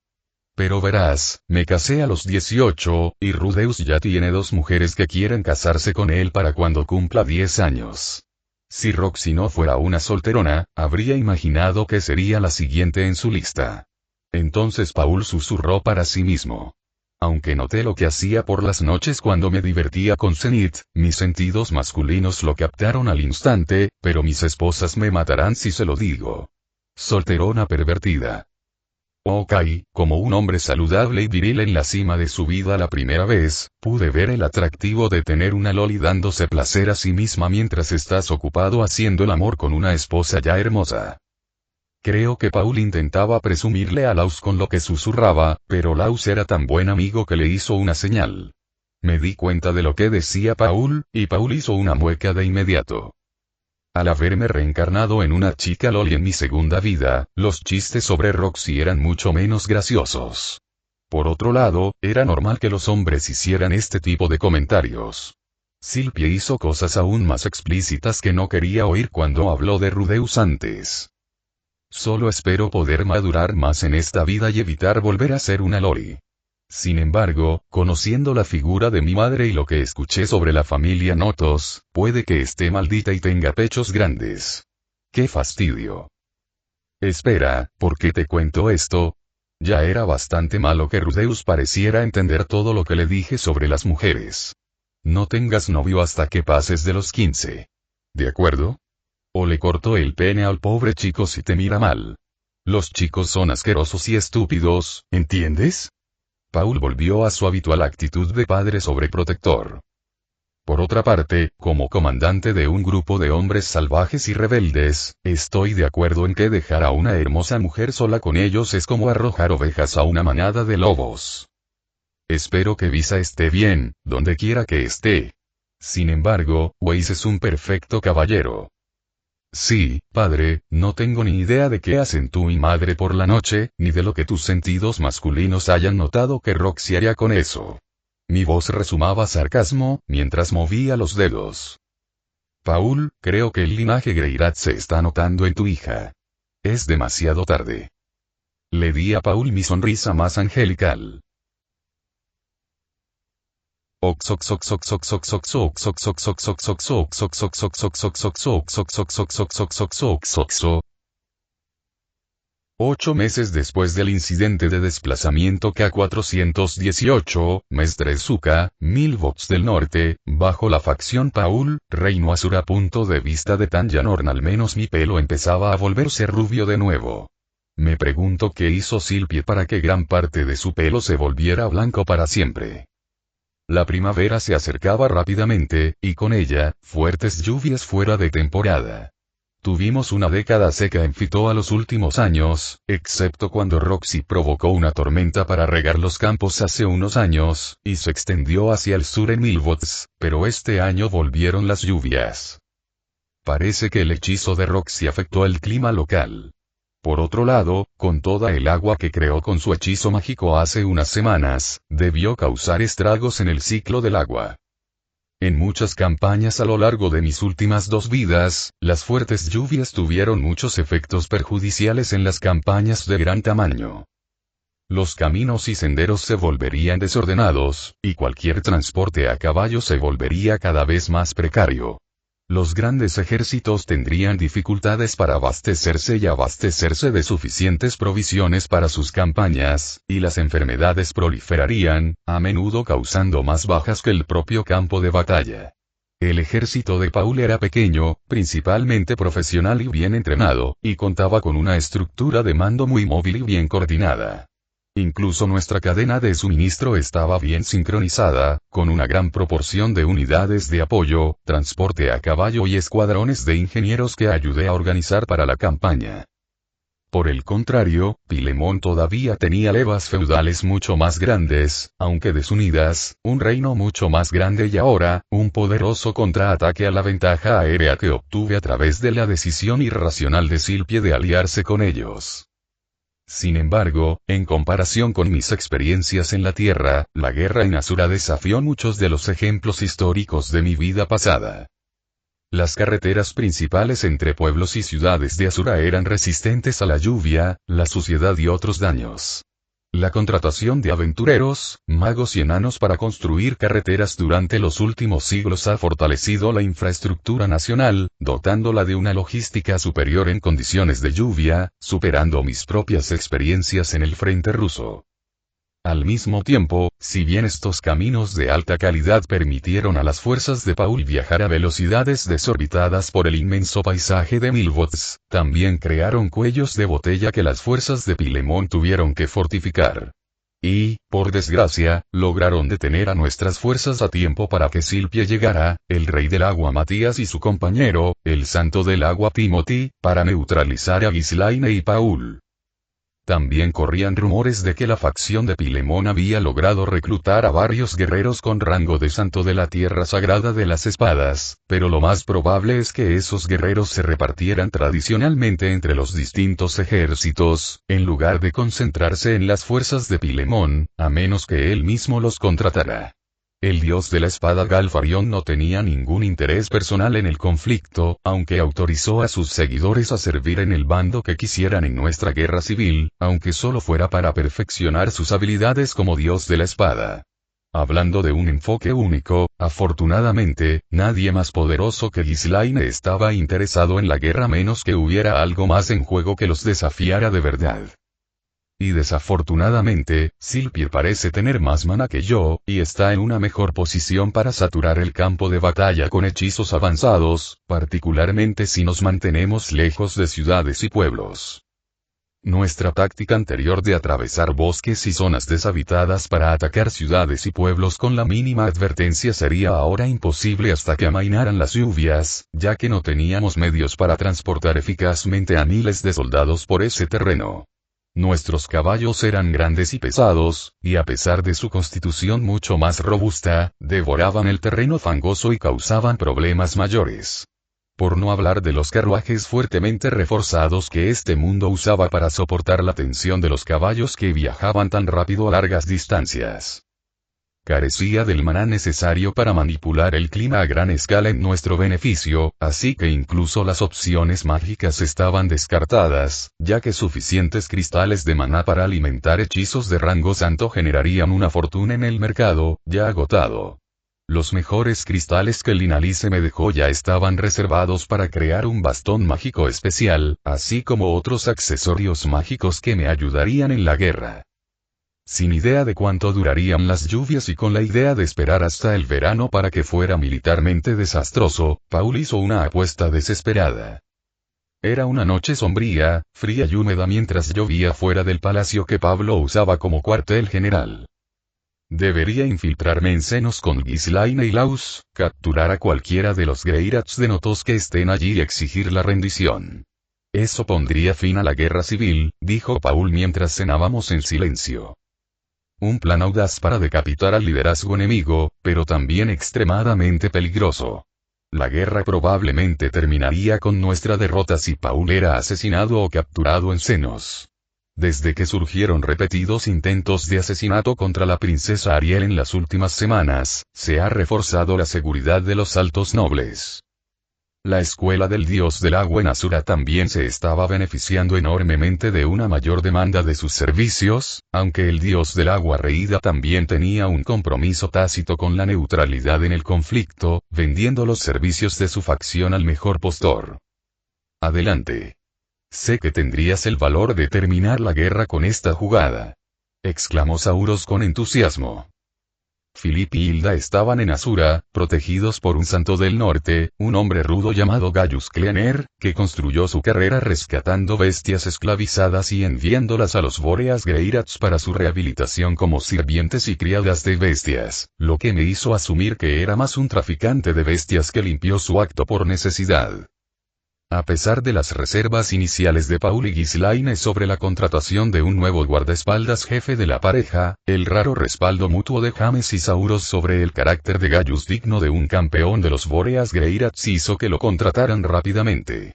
Pero verás, me casé a los 18, y Rudeus ya tiene 2 mujeres que quieren casarse con él para cuando cumpla 10 años. Si Roxy no fuera una solterona, habría imaginado que sería la siguiente en su lista. Entonces Paul susurró para sí mismo. Aunque noté lo que hacía por las noches cuando me divertía con Zenith, mis sentidos masculinos lo captaron al instante, pero mis esposas me matarán si se lo digo. Solterona pervertida. Ok, como un hombre saludable y viril en la cima de su vida la primera vez, pude ver el atractivo de tener una loli dándose placer a sí misma mientras estás ocupado haciendo el amor con una esposa ya hermosa. Creo que Paul intentaba presumirle a Laus con lo que susurraba, pero Laus era tan buen amigo que le hizo una señal. Me di cuenta de lo que decía Paul, y Paul hizo una mueca de inmediato. Al haberme reencarnado en una chica loli en mi segunda vida, los chistes sobre Roxy eran mucho menos graciosos. Por otro lado, era normal que los hombres hicieran este tipo de comentarios. Sylvie hizo cosas aún más explícitas que no quería oír cuando habló de Rudeus antes. Solo espero poder madurar más en esta vida y evitar volver a ser una loli. Sin embargo, conociendo la figura de mi madre y lo que escuché sobre la familia Notos, puede que esté maldita y tenga pechos grandes. ¡Qué fastidio! Espera, ¿por qué te cuento esto? Ya era bastante malo que Rudeus pareciera entender todo lo que le dije sobre las mujeres. No tengas novio hasta que pases de los 15. ¿De acuerdo? O le cortó el pene al pobre chico si te mira mal. Los chicos son asquerosos y estúpidos, ¿entiendes? Paul volvió a su habitual actitud de padre sobreprotector. Por otra parte, como comandante de un grupo de hombres salvajes y rebeldes, estoy de acuerdo en que dejar a una hermosa mujer sola con ellos es como arrojar ovejas a una manada de lobos. Espero que Visa esté bien, donde quiera que esté. Sin embargo, Weiss es un perfecto caballero. Sí, padre, no tengo ni idea de qué hacen tú y madre por la noche, ni de lo que tus sentidos masculinos hayan notado que Roxy haría con eso. Mi voz resumaba sarcasmo, mientras movía los dedos. Paul, creo que el linaje Greirat se está notando en tu hija. Es demasiado tarde. Le di a Paul mi sonrisa más angelical. Ocho meses después del incidente de desplazamiento K418, mes 3 Zuka, 1000 volts del norte, bajo la facción Paul, Reino Asura. Punto de vista de Tanjanorn. Al menos mi pelo empezaba a volverse rubio de nuevo. Me pregunto qué hizo Sylvie para que gran parte de su pelo se volviera blanco para siempre. La primavera se acercaba rápidamente, y con ella, fuertes lluvias fuera de temporada. Tuvimos una década seca en Fitoa los últimos años, excepto cuando Roxy provocó una tormenta para regar los campos hace unos años, y se extendió hacia el sur en Milvots, pero este año volvieron las lluvias. Parece que el hechizo de Roxy afectó el clima local. Por otro lado, con toda el agua que creó con su hechizo mágico hace unas semanas, debió causar estragos en el ciclo del agua. En muchas campañas a lo largo de mis últimas 2 vidas, las fuertes lluvias tuvieron muchos efectos perjudiciales en las campañas de gran tamaño. Los caminos y senderos se volverían desordenados, y cualquier transporte a caballo se volvería cada vez más precario. Los grandes ejércitos tendrían dificultades para abastecerse y abastecerse de suficientes provisiones para sus campañas, y las enfermedades proliferarían, a menudo causando más bajas que el propio campo de batalla. El ejército de Paul era pequeño, principalmente profesional y bien entrenado, y contaba con una estructura de mando muy móvil y bien coordinada. Incluso nuestra cadena de suministro estaba bien sincronizada, con una gran proporción de unidades de apoyo, transporte a caballo y escuadrones de ingenieros que ayudé a organizar para la campaña. Por el contrario, Pilemón todavía tenía levas feudales mucho más grandes, aunque desunidas, un reino mucho más grande y ahora, un poderoso contraataque a la ventaja aérea que obtuve a través de la decisión irracional de Sylvie de aliarse con ellos. Sin embargo, en comparación con mis experiencias en la Tierra, la guerra en Asura desafió muchos de los ejemplos históricos de mi vida pasada. Las carreteras principales entre pueblos y ciudades de Asura eran resistentes a la lluvia, la suciedad y otros daños. La contratación de aventureros, magos y enanos para construir carreteras durante los últimos siglos ha fortalecido la infraestructura nacional, dotándola de una logística superior en condiciones de lluvia, superando mis propias experiencias en el frente ruso. Al mismo tiempo, si bien estos caminos de alta calidad permitieron a las fuerzas de Paul viajar a velocidades desorbitadas por el inmenso paisaje de Milvots, también crearon cuellos de botella que las fuerzas de Pilemón tuvieron que fortificar. Y, por desgracia, lograron detener a nuestras fuerzas a tiempo para que Silpie llegara, el rey del agua Matías y su compañero, el santo del agua Timothy, para neutralizar a Ghislaine y Paul. También corrían rumores de que la facción de Pilemón había logrado reclutar a varios guerreros con rango de santo de la tierra sagrada de las espadas, pero lo más probable es que esos guerreros se repartieran tradicionalmente entre los distintos ejércitos, en lugar de concentrarse en las fuerzas de Pilemón, a menos que él mismo los contratara. El dios de la espada Galfarión no tenía ningún interés personal en el conflicto, aunque autorizó a sus seguidores a servir en el bando que quisieran en nuestra guerra civil, aunque solo fuera para perfeccionar sus habilidades como dios de la espada. Hablando de un enfoque único, afortunadamente, nadie más poderoso que Ghislaine estaba interesado en la guerra menos que hubiera algo más en juego que los desafiara de verdad. Y desafortunadamente, Silpie parece tener más mana que yo, y está en una mejor posición para saturar el campo de batalla con hechizos avanzados, particularmente si nos mantenemos lejos de ciudades y pueblos. Nuestra táctica anterior de atravesar bosques y zonas deshabitadas para atacar ciudades y pueblos con la mínima advertencia sería ahora imposible hasta que amainaran las lluvias, ya que no teníamos medios para transportar eficazmente a miles de soldados por ese terreno. Nuestros caballos eran grandes y pesados, y a pesar de su constitución mucho más robusta, devoraban el terreno fangoso y causaban problemas mayores. Por no hablar de los carruajes fuertemente reforzados que este mundo usaba para soportar la tensión de los caballos que viajaban tan rápido a largas distancias. Carecía del maná necesario para manipular el clima a gran escala en nuestro beneficio, así que incluso las opciones mágicas estaban descartadas, ya que suficientes cristales de maná para alimentar hechizos de rango santo generarían una fortuna en el mercado, ya agotado. Los mejores cristales que Linalice me dejó ya estaban reservados para crear un bastón mágico especial, así como otros accesorios mágicos que me ayudarían en la guerra. Sin idea de cuánto durarían las lluvias y con la idea de esperar hasta el verano para que fuera militarmente desastroso, Paul hizo una apuesta desesperada. Era una noche sombría, fría y húmeda mientras llovía fuera del palacio que Pablo usaba como cuartel general. Debería infiltrarme en Senos con Ghislaine y Laus, capturar a cualquiera de los Greirats de Notos que estén allí y exigir la rendición. Eso pondría fin a la guerra civil, dijo Paul mientras cenábamos en silencio. Un plan audaz para decapitar al liderazgo enemigo, pero también extremadamente peligroso. La guerra probablemente terminaría con nuestra derrota si Paul era asesinado o capturado en Senos. Desde que surgieron repetidos intentos de asesinato contra la princesa Ariel en las últimas semanas, se ha reforzado la seguridad de los altos nobles. La escuela del dios del agua en Asura también se estaba beneficiando enormemente de una mayor demanda de sus servicios, aunque el dios del agua Reida también tenía un compromiso tácito con la neutralidad en el conflicto, vendiendo los servicios de su facción al mejor postor. Adelante. Sé que tendrías el valor de terminar la guerra con esta jugada. Exclamó Sauros con entusiasmo. Philip y Hilda estaban en Asura, protegidos por un santo del norte, un hombre rudo llamado Gaius Cleaner, que construyó su carrera rescatando bestias esclavizadas y enviándolas a los Boreas Greirats para su rehabilitación como sirvientes y criadas de bestias, lo que me hizo asumir que era más un traficante de bestias que limpió su acto por necesidad. A pesar de las reservas iniciales de Paul y Ghislaine sobre la contratación de un nuevo guardaespaldas jefe de la pareja, el raro respaldo mutuo de James y Sauros sobre el carácter de Gaius digno de un campeón de los Boreas Greirats hizo que lo contrataran rápidamente.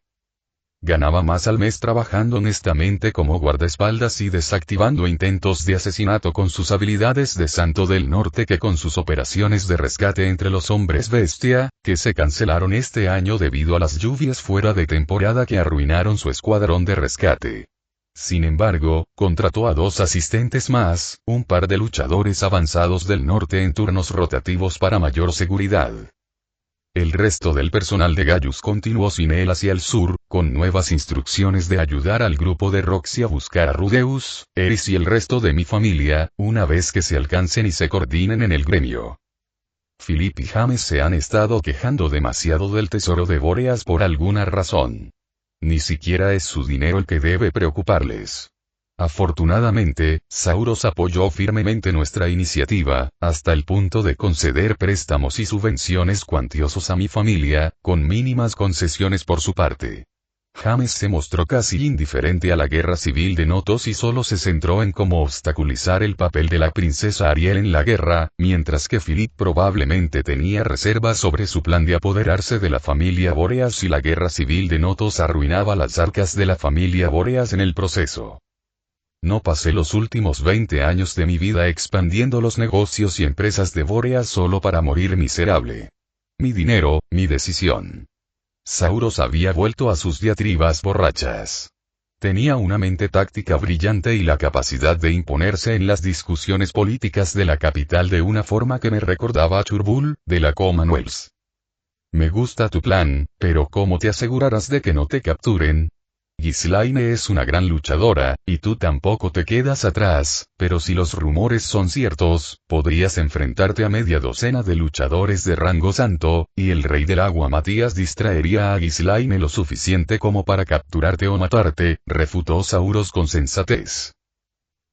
ganaba más al mes trabajando honestamente como guardaespaldas y desactivando intentos de asesinato con sus habilidades de Santo del Norte que con sus operaciones de rescate entre los hombres bestia, que se cancelaron este año debido a las lluvias fuera de temporada que arruinaron su escuadrón de rescate. Sin embargo, contrató a 2 asistentes más, un par de luchadores avanzados del norte en turnos rotativos para mayor seguridad. El resto del personal de Gaius continuó sin él hacia el sur, con nuevas instrucciones de ayudar al grupo de Roxy a buscar a Rudeus, Eris y el resto de mi familia, una vez que se alcancen y se coordinen en el gremio. Philip y James se han estado quejando demasiado del tesoro de Bóreas por alguna razón. Ni siquiera es su dinero el que debe preocuparles. Afortunadamente, Sauros apoyó firmemente nuestra iniciativa, hasta el punto de conceder préstamos y subvenciones cuantiosos a mi familia, con mínimas concesiones por su parte. James se mostró casi indiferente a la guerra civil de Notos y solo se centró en cómo obstaculizar el papel de la princesa Ariel en la guerra, mientras que Philip probablemente tenía reservas sobre su plan de apoderarse de la familia Bóreas si la guerra civil de Notos arruinaba las arcas de la familia Bóreas en el proceso. No pasé los últimos 20 años de mi vida expandiendo los negocios y empresas de Bóreas solo para morir miserable. Mi dinero, mi decisión. Sauros había vuelto a sus diatribas borrachas. Tenía una mente táctica brillante y la capacidad de imponerse en las discusiones políticas de la capital de una forma que me recordaba a Churbul, de la Commonwealth. Me gusta tu plan, pero ¿cómo te asegurarás de que no te capturen? Ghislaine es una gran luchadora, y tú tampoco te quedas atrás, pero si los rumores son ciertos, podrías enfrentarte a media docena de luchadores de rango santo, y el rey del agua Matías distraería a Ghislaine lo suficiente como para capturarte o matarte, refutó Sauros con sensatez.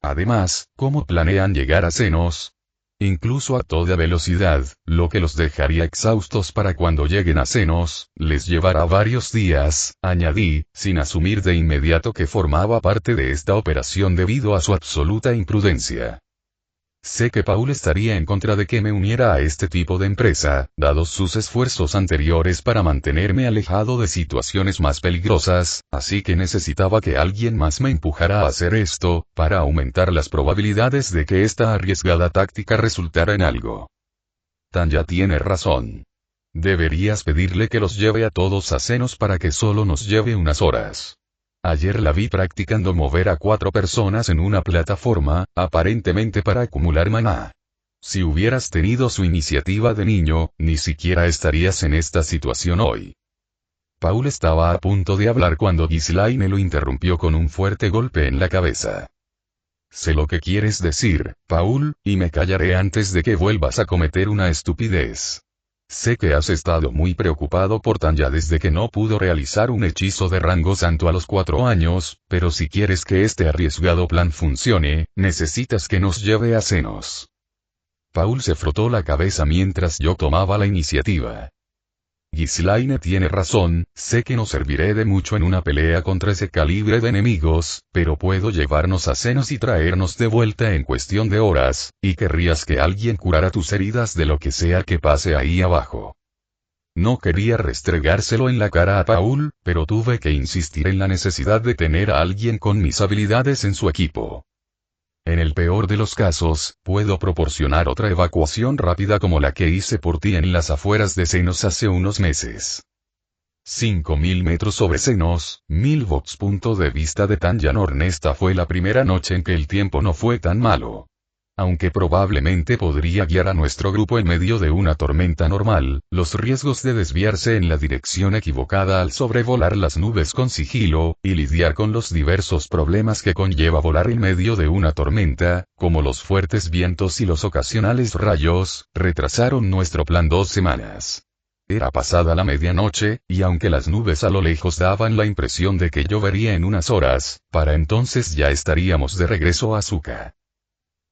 Además, ¿cómo planean llegar a Senos? Incluso a toda velocidad, lo que los dejaría exhaustos para cuando lleguen a Senos, les llevará varios días, añadí, sin asumir de inmediato que formaba parte de esta operación debido a su absoluta imprudencia. Sé que Paul estaría en contra de que me uniera a este tipo de empresa, dados sus esfuerzos anteriores para mantenerme alejado de situaciones más peligrosas, así que necesitaba que alguien más me empujara a hacer esto, para aumentar las probabilidades de que esta arriesgada táctica resultara en algo. Tanya tiene razón. Deberías pedirle que los lleve a todos a Senos para que solo nos lleve unas horas. Ayer la vi practicando mover a 4 personas en una plataforma, aparentemente para acumular maná. Si hubieras tenido su iniciativa de niño, ni siquiera estarías en esta situación hoy. Paul estaba a punto de hablar cuando Ghislaine lo interrumpió con un fuerte golpe en la cabeza. Sé lo que quieres decir, Paul, y me callaré antes de que vuelvas a cometer una estupidez. Sé que has estado muy preocupado por Tanya desde que no pudo realizar un hechizo de rango santo a los 4 años, pero si quieres que este arriesgado plan funcione, necesitas que nos lleve a Senos. Paul se frotó la cabeza mientras yo tomaba la iniciativa. Ghislaine tiene razón, sé que no serviré de mucho en una pelea contra ese calibre de enemigos, pero puedo llevarnos a Senos y traernos de vuelta en cuestión de horas, y querrías que alguien curara tus heridas de lo que sea que pase ahí abajo. No quería restregárselo en la cara a Paul, pero tuve que insistir en la necesidad de tener a alguien con mis habilidades en su equipo. En el peor de los casos, puedo proporcionar otra evacuación rápida como la que hice por ti en las afueras de Senos hace unos meses. 5000 metros sobre Senos, 1000 volts. Punto de vista de Tanya Norn. Esta fue la primera noche en que el tiempo no fue tan malo. Aunque probablemente podría guiar a nuestro grupo en medio de una tormenta normal, los riesgos de desviarse en la dirección equivocada al sobrevolar las nubes con sigilo, y lidiar con los diversos problemas que conlleva volar en medio de una tormenta, como los fuertes vientos y los ocasionales rayos, retrasaron nuestro plan 2 semanas. Era pasada la medianoche, y aunque las nubes a lo lejos daban la impresión de que llovería en unas horas, para entonces ya estaríamos de regreso a Azuka.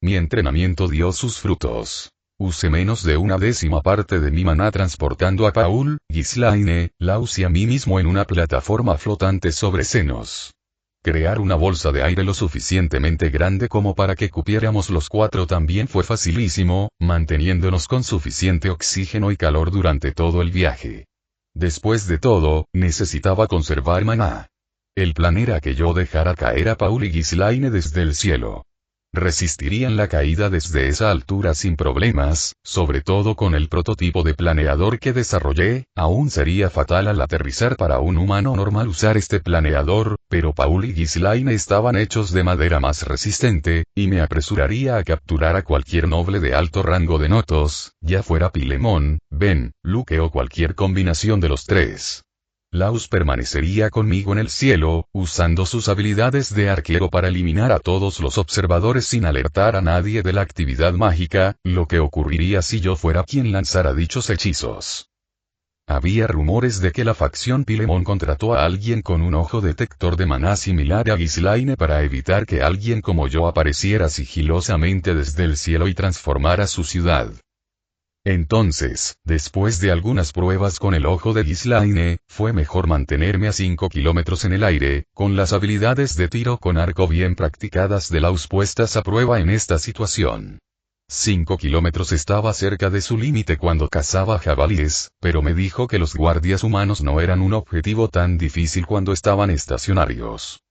Mi entrenamiento dio sus frutos. Usé menos de 1/10 parte de mi maná transportando a Paul, Ghislaine, Laus y a mí mismo en una plataforma flotante sobre Senos. Crear una bolsa de aire lo suficientemente grande como para que cupiéramos los 4 también fue facilísimo, manteniéndonos con suficiente oxígeno y calor durante todo el viaje. Después de todo, necesitaba conservar maná. El plan era que yo dejara caer a Paul y Ghislaine desde el cielo. Resistirían la caída desde esa altura sin problemas, sobre todo con el prototipo de planeador que desarrollé. Aún sería fatal al aterrizar para un humano normal usar este planeador, pero Paul y Ghislaine estaban hechos de madera más resistente, y me apresuraría a capturar a cualquier noble de alto rango de Notos, ya fuera Pilemón, Ben, Luke o cualquier combinación de los tres. Laus permanecería conmigo en el cielo, usando sus habilidades de arquero para eliminar a todos los observadores sin alertar a nadie de la actividad mágica, lo que ocurriría si yo fuera quien lanzara dichos hechizos. Había rumores de que la facción Pilemón contrató a alguien con un ojo detector de maná similar a Ghislaine para evitar que alguien como yo apareciera sigilosamente desde el cielo y transformara su ciudad. Entonces, después de algunas pruebas con el ojo de Ghislaine, fue mejor mantenerme a 5 kilómetros en el aire, con las habilidades de tiro con arco bien practicadas de Laus puestas a prueba en esta situación. 5 kilómetros estaba cerca de su límite cuando cazaba jabalíes, pero me dijo que los guardias humanos no eran un objetivo tan difícil cuando estaban estacionarios.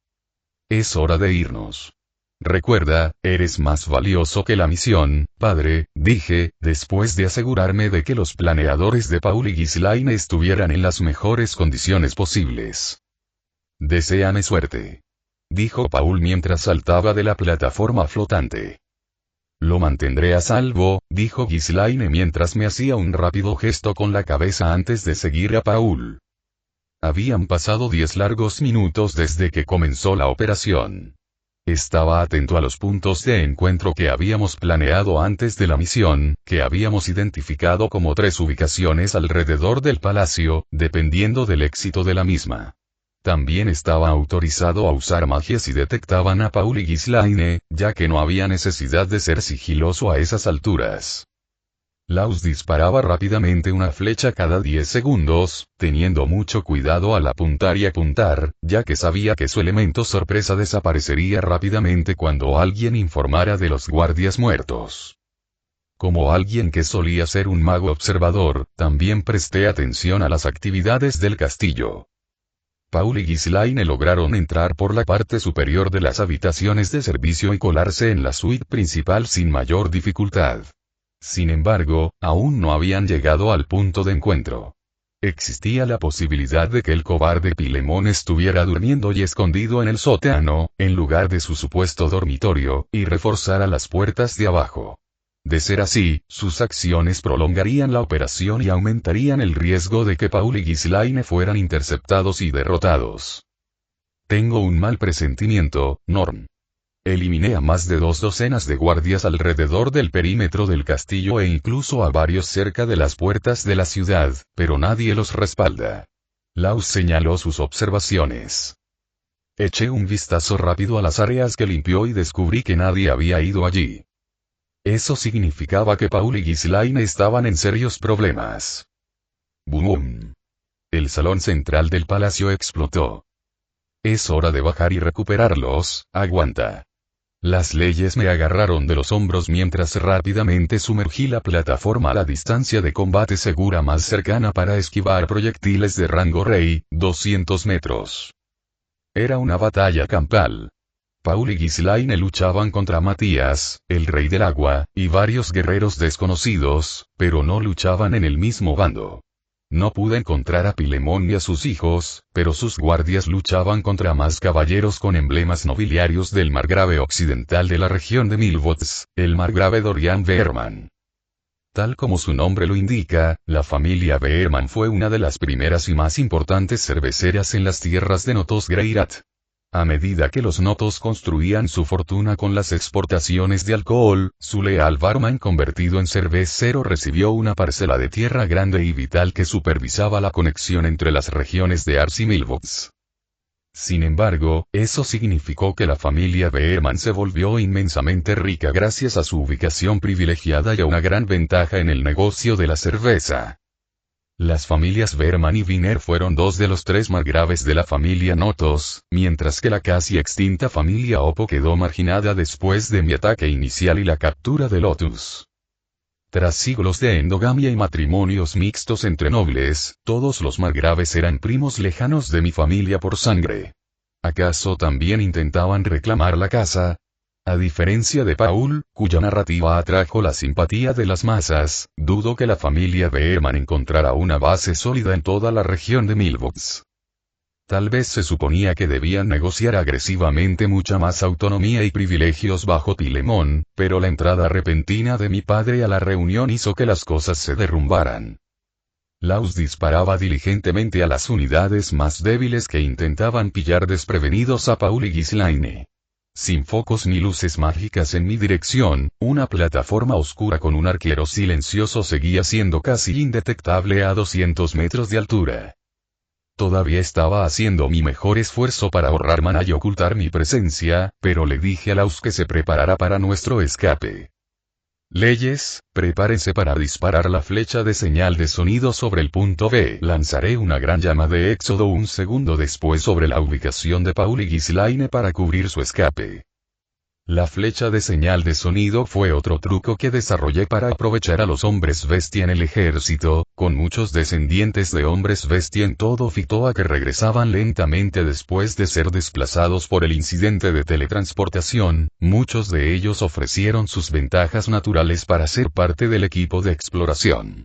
Es hora de irnos. Recuerda, eres más valioso que la misión, padre, dije, después de asegurarme de que los planeadores de Paul y Ghislaine estuvieran en las mejores condiciones posibles. Deséame suerte. Dijo Paul mientras saltaba de la plataforma flotante. Lo mantendré a salvo, dijo Ghislaine mientras me hacía un rápido gesto con la cabeza antes de seguir a Paul. Habían pasado 10 largos minutos desde que comenzó la operación. Estaba atento a los puntos de encuentro que habíamos planeado antes de la misión, que habíamos identificado como 3 ubicaciones alrededor del palacio, dependiendo del éxito de la misma. También estaba autorizado a usar magia si detectaban a Paul y Ghislaine, ya que no había necesidad de ser sigiloso a esas alturas. Laus disparaba rápidamente una flecha cada 10 segundos, teniendo mucho cuidado al apuntar y apuntar, ya que sabía que su elemento sorpresa desaparecería rápidamente cuando alguien informara de los guardias muertos. Como alguien que solía ser un mago observador, también presté atención a las actividades del castillo. Paul y Ghislaine lograron entrar por la parte superior de las habitaciones de servicio y colarse en la suite principal sin mayor dificultad. Sin embargo, aún no habían llegado al punto de encuentro. Existía la posibilidad de que el cobarde Pilemón estuviera durmiendo y escondido en el sótano, en lugar de su supuesto dormitorio, y reforzara las puertas de abajo. De ser así, sus acciones prolongarían la operación y aumentarían el riesgo de que Paul y Ghislaine fueran interceptados y derrotados. Tengo un mal presentimiento, Norn. Eliminé a más de 2 docenas de guardias alrededor del perímetro del castillo e incluso a varios cerca de las puertas de la ciudad, pero nadie los respalda. Laus señaló sus observaciones. Eché un vistazo rápido a las áreas que limpió y descubrí que nadie había ido allí. Eso significaba que Paul y Ghislaine estaban en serios problemas. ¡Bum! El salón central del palacio explotó. Es hora de bajar y recuperarlos, aguanta. Las leyes me agarraron de los hombros mientras rápidamente sumergí la plataforma a la distancia de combate segura más cercana para esquivar proyectiles de rango rey, 200 metros. Era una batalla campal. Paul y Ghislaine luchaban contra Matías, el rey del agua, y varios guerreros desconocidos, pero no luchaban en el mismo bando. No pude encontrar a Pilemón ni a sus hijos, pero sus guardias luchaban contra más caballeros con emblemas nobiliarios del margrave occidental de la región de Milvots, el margrave Dorian Beerman. Tal como su nombre lo indica, la familia Beerman fue una de las primeras y más importantes cerveceras en las tierras de Notos Greirat. A medida que los notos construían su fortuna con las exportaciones de alcohol, su leal barman convertido en cervecero recibió una parcela de tierra grande y vital que supervisaba la conexión entre las regiones de Ars y Milvots. Sin embargo, eso significó que la familia Beerman se volvió inmensamente rica gracias a su ubicación privilegiada y a una gran ventaja en el negocio de la cerveza. Las familias Beerman y Wiener fueron 2 de los 3 margraves de la familia Notos, mientras que la casi extinta familia Oppo quedó marginada después de mi ataque inicial y la captura de Lotus. Tras siglos de endogamia y matrimonios mixtos entre nobles, todos los margraves eran primos lejanos de mi familia por sangre. ¿Acaso también intentaban reclamar la casa? A diferencia de Paul, cuya narrativa atrajo la simpatía de las masas, dudo que la familia Behrman encontrara una base sólida en toda la región de Milwaukee. Tal vez se suponía que debían negociar agresivamente mucha más autonomía y privilegios bajo Philemon, pero la entrada repentina de mi padre a la reunión hizo que las cosas se derrumbaran. Laus disparaba diligentemente a las unidades más débiles que intentaban pillar desprevenidos a Paul y Ghislaine. Sin focos ni luces mágicas en mi dirección, una plataforma oscura con un arquero silencioso seguía siendo casi indetectable a 200 metros de altura. Todavía estaba haciendo mi mejor esfuerzo para ahorrar maná y ocultar mi presencia, pero le dije a Laus que se preparara para nuestro escape. Leyes, prepárense para disparar la flecha de señal de sonido sobre el punto B. Lanzaré una gran llama de éxodo un segundo después sobre la ubicación de Paul y Ghislaine para cubrir su escape. La flecha de señal de sonido fue otro truco que desarrollé para aprovechar a los hombres bestia en el ejército, con muchos descendientes de hombres bestia en todo Fitoa que regresaban lentamente después de ser desplazados por el incidente de teletransportación. Muchos de ellos ofrecieron sus ventajas naturales para ser parte del equipo de exploración.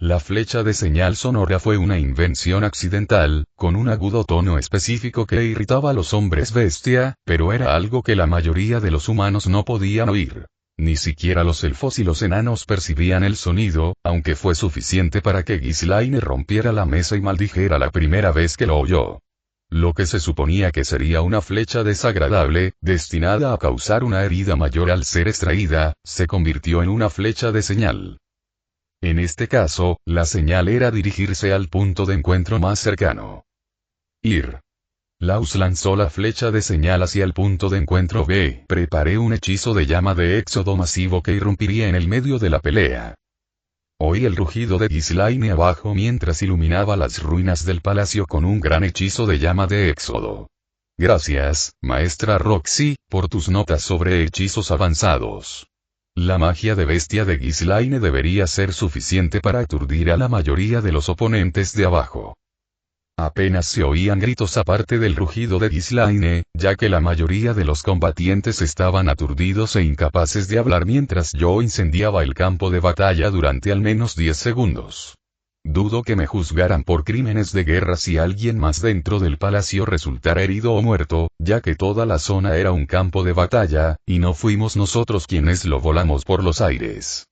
La flecha de señal sonora fue una invención accidental, con un agudo tono específico que irritaba a los hombres bestia, pero era algo que la mayoría de los humanos no podían oír. Ni siquiera los elfos y los enanos percibían el sonido, aunque fue suficiente para que Ghislaine rompiera la mesa y maldijera la primera vez que lo oyó. Lo que se suponía que sería una flecha desagradable, destinada a causar una herida mayor al ser extraída, se convirtió en una flecha de señal. En este caso, la señal era dirigirse al punto de encuentro más cercano. Ir. Laus lanzó la flecha de señal hacia el punto de encuentro B. Preparé un hechizo de llama de éxodo masivo que irrumpiría en el medio de la pelea. Oí el rugido de Ghislaine abajo mientras iluminaba las ruinas del palacio con un gran hechizo de llama de éxodo. Gracias, maestra Roxy, por tus notas sobre hechizos avanzados. La magia de bestia de Ghislaine debería ser suficiente para aturdir a la mayoría de los oponentes de abajo. Apenas se oían gritos aparte del rugido de Ghislaine, ya que la mayoría de los combatientes estaban aturdidos e incapaces de hablar mientras yo incendiaba el campo de batalla durante al menos 10 segundos. Dudo que me juzgaran por crímenes de guerra si alguien más dentro del palacio resultara herido o muerto, ya que toda la zona era un campo de batalla, y no fuimos nosotros quienes lo volamos por los aires.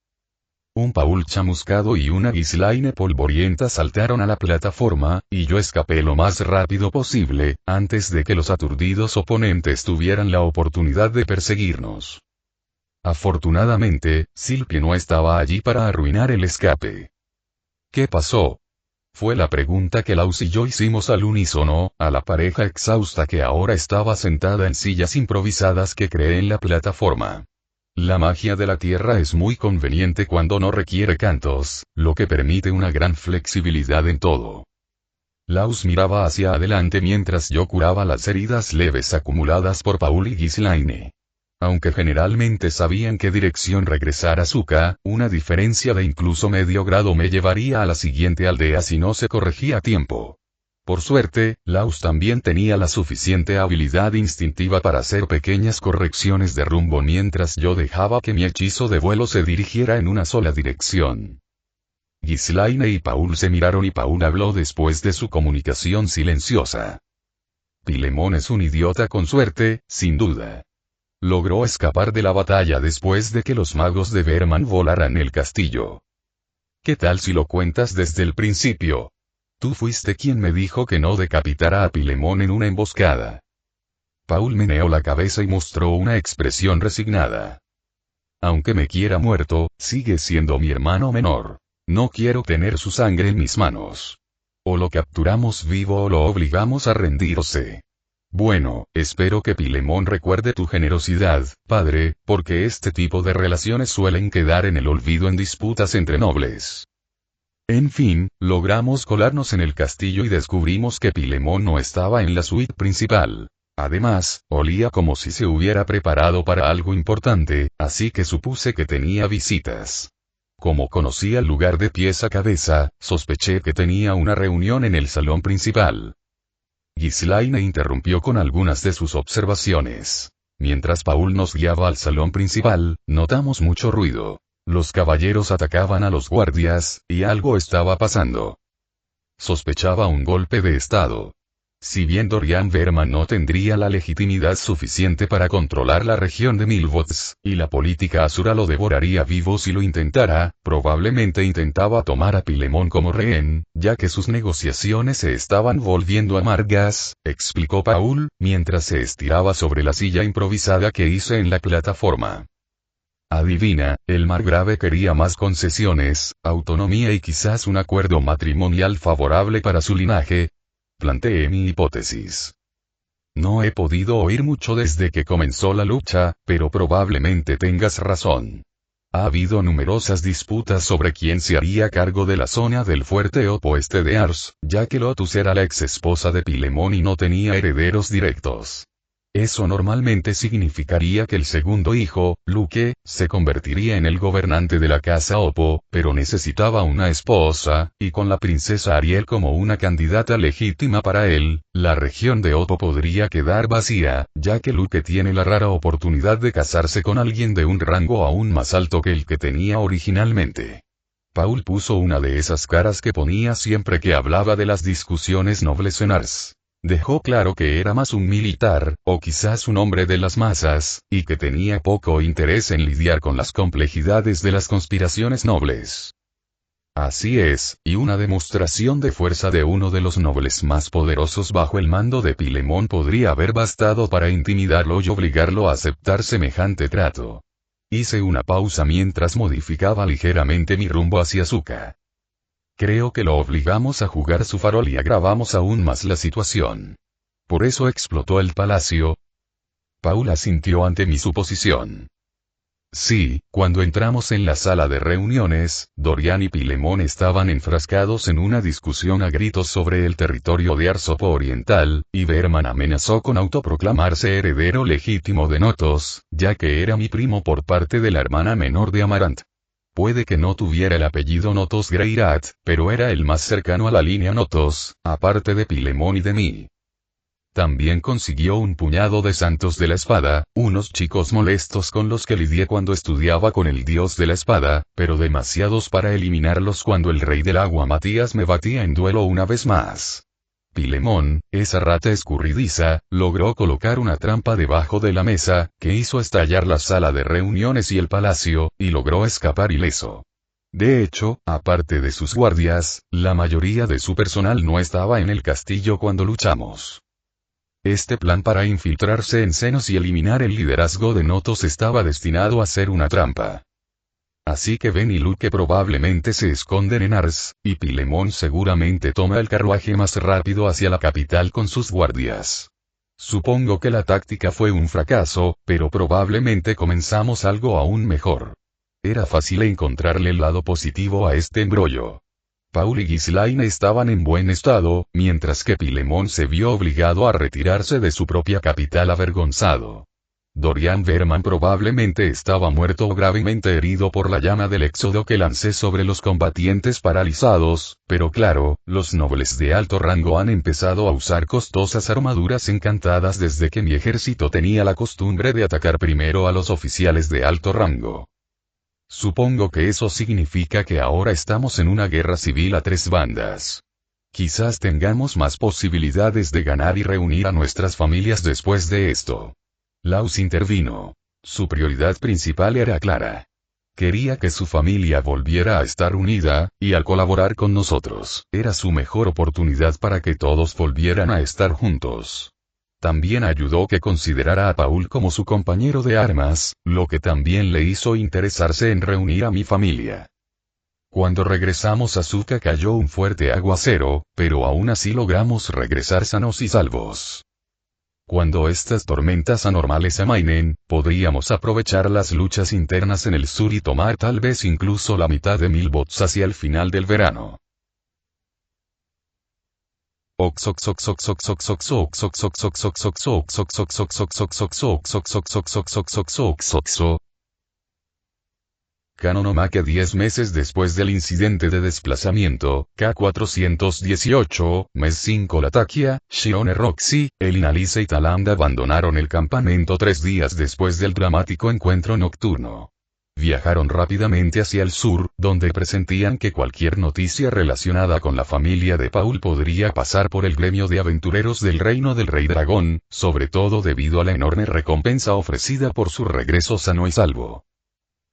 Un Paul chamuscado y una Ghislaine polvorienta saltaron a la plataforma, y yo escapé lo más rápido posible, antes de que los aturdidos oponentes tuvieran la oportunidad de perseguirnos. Afortunadamente, Silpie no estaba allí para arruinar el escape. ¿Qué pasó? Fue la pregunta que Laus y yo hicimos al unísono, a la pareja exhausta que ahora estaba sentada en sillas improvisadas que creé en la plataforma. La magia de la tierra es muy conveniente cuando no requiere cantos, lo que permite una gran flexibilidad en todo. Laus miraba hacia adelante mientras yo curaba las heridas leves acumuladas por Paul y Ghislaine. Aunque generalmente sabía en qué dirección regresar a Zuka, una diferencia de incluso medio grado me llevaría a la siguiente aldea si no se corregía a tiempo. Por suerte, Laus también tenía la suficiente habilidad instintiva para hacer pequeñas correcciones de rumbo mientras yo dejaba que mi hechizo de vuelo se dirigiera en una sola dirección. Ghislaine y Paul se miraron y Paul habló después de su comunicación silenciosa. Philemon es un idiota con suerte, sin duda. Logró escapar de la batalla después de que los magos de Behrman volaran el castillo. ¿Qué tal si lo cuentas desde el principio? Tú fuiste quien me dijo que no decapitara a Philemon en una emboscada. Paul meneó la cabeza y mostró una expresión resignada. Aunque me quiera muerto, sigue siendo mi hermano menor. No quiero tener su sangre en mis manos. O lo capturamos vivo o lo obligamos a rendirse. Bueno, espero que Philemon recuerde tu generosidad, padre, porque este tipo de relaciones suelen quedar en el olvido en disputas entre nobles. En fin, logramos colarnos en el castillo y descubrimos que Philemon no estaba en la suite principal. Además, olía como si se hubiera preparado para algo importante, así que supuse que tenía visitas. Como conocía el lugar de pies a cabeza, sospeché que tenía una reunión en el salón principal. Ghislaine interrumpió con algunas de sus observaciones. Mientras Paul nos guiaba al salón principal, notamos mucho ruido. Los caballeros atacaban a los guardias, y algo estaba pasando. Sospechaba un golpe de estado. Si bien Dorian Verman no tendría la legitimidad suficiente para controlar la región de Milvots, y la política asura lo devoraría vivo si lo intentara, probablemente intentaba tomar a Pilemón como rehén, ya que sus negociaciones se estaban volviendo amargas, explicó Paul, mientras se estiraba sobre la silla improvisada que hice en la plataforma. Adivina, el margrave quería más concesiones, autonomía y quizás un acuerdo matrimonial favorable para su linaje. Planteé mi hipótesis. No he podido oír mucho desde que comenzó la lucha, pero probablemente tengas razón. Ha habido numerosas disputas sobre quién se haría cargo de la zona del fuerte oeste de Ars, ya que Lotus era la ex esposa de Pilemón y no tenía herederos directos. Eso normalmente significaría que el segundo hijo, Luke, se convertiría en el gobernante de la casa Oppo, pero necesitaba una esposa, y con la princesa Ariel como una candidata legítima para él, la región de Oppo podría quedar vacía, ya que Luke tiene la rara oportunidad de casarse con alguien de un rango aún más alto que el que tenía originalmente. Paul puso una de esas caras que ponía siempre que hablaba de las discusiones nobles en Ars. Dejó claro que era más un militar, o quizás un hombre de las masas, y que tenía poco interés en lidiar con las complejidades de las conspiraciones nobles. Así es, y una demostración de fuerza de uno de los nobles más poderosos bajo el mando de Pilemón podría haber bastado para intimidarlo y obligarlo a aceptar semejante trato. Hice una pausa mientras modificaba ligeramente mi rumbo hacia Zuka. Creo que lo obligamos a jugar su farol y agravamos aún más la situación. Por eso explotó el palacio. Paul asintió ante mi suposición. Sí, cuando entramos en la sala de reuniones, Dorian y Pilemón estaban enfrascados en una discusión a gritos sobre el territorio de Arsopo Oriental, y Verman amenazó con autoproclamarse heredero legítimo de Notos, ya que era mi primo por parte de la hermana menor de Amarant. Puede que no tuviera el apellido Notos Greirat, pero era el más cercano a la línea Notos, aparte de Pilemón y de mí. También consiguió un puñado de santos de la espada, unos chicos molestos con los que lidié cuando estudiaba con el dios de la espada, pero demasiados para eliminarlos cuando el rey del agua Matías me batía en duelo una vez más. Pilemón, esa rata escurridiza, logró colocar una trampa debajo de la mesa, que hizo estallar la sala de reuniones y el palacio, y logró escapar ileso. De hecho, aparte de sus guardias, la mayoría de su personal no estaba en el castillo cuando luchamos. Este plan para infiltrarse en Senos y eliminar el liderazgo de Notos estaba destinado a ser una trampa. Así que Ben y Luke probablemente se esconden en Ars, y Pilemón seguramente toma el carruaje más rápido hacia la capital con sus guardias. Supongo que la táctica fue un fracaso, pero probablemente comenzamos algo aún mejor. Era fácil encontrarle el lado positivo a este embrollo. Paul y Ghislaine estaban en buen estado, mientras que Pilemón se vio obligado a retirarse de su propia capital avergonzado. Dorian Verman probablemente estaba muerto o gravemente herido por la llama del éxodo que lancé sobre los combatientes paralizados, pero claro, los nobles de alto rango han empezado a usar costosas armaduras encantadas desde que mi ejército tenía la costumbre de atacar primero a los oficiales de alto rango. Supongo que eso significa que ahora estamos en una guerra civil a tres bandas. Quizás tengamos más posibilidades de ganar y reunir a nuestras familias después de esto. Laus intervino. Su prioridad principal era clara. Quería que su familia volviera a estar unida, y al colaborar con nosotros, era su mejor oportunidad para que todos volvieran a estar juntos. También ayudó que considerara a Paul como su compañero de armas, lo que también le hizo interesarse en reunir a mi familia. Cuando regresamos a Zuka cayó un fuerte aguacero, pero aún así logramos regresar sanos y salvos. Cuando estas tormentas anormales amainen, podríamos aprovechar las luchas internas en el sur y tomar tal vez incluso la mitad de Milvots hacia el final del verano. Kanonomake 10 meses después del incidente de desplazamiento, K418, mes 5 Latakia, Shirone Roxy, Elina Lisa y Taland abandonaron el campamento 3 días después del dramático encuentro nocturno. Viajaron rápidamente hacia el sur, donde presentían que cualquier noticia relacionada con la familia de Paul podría pasar por el gremio de aventureros del reino del Rey Dragón, sobre todo debido a la enorme recompensa ofrecida por su regreso sano y salvo.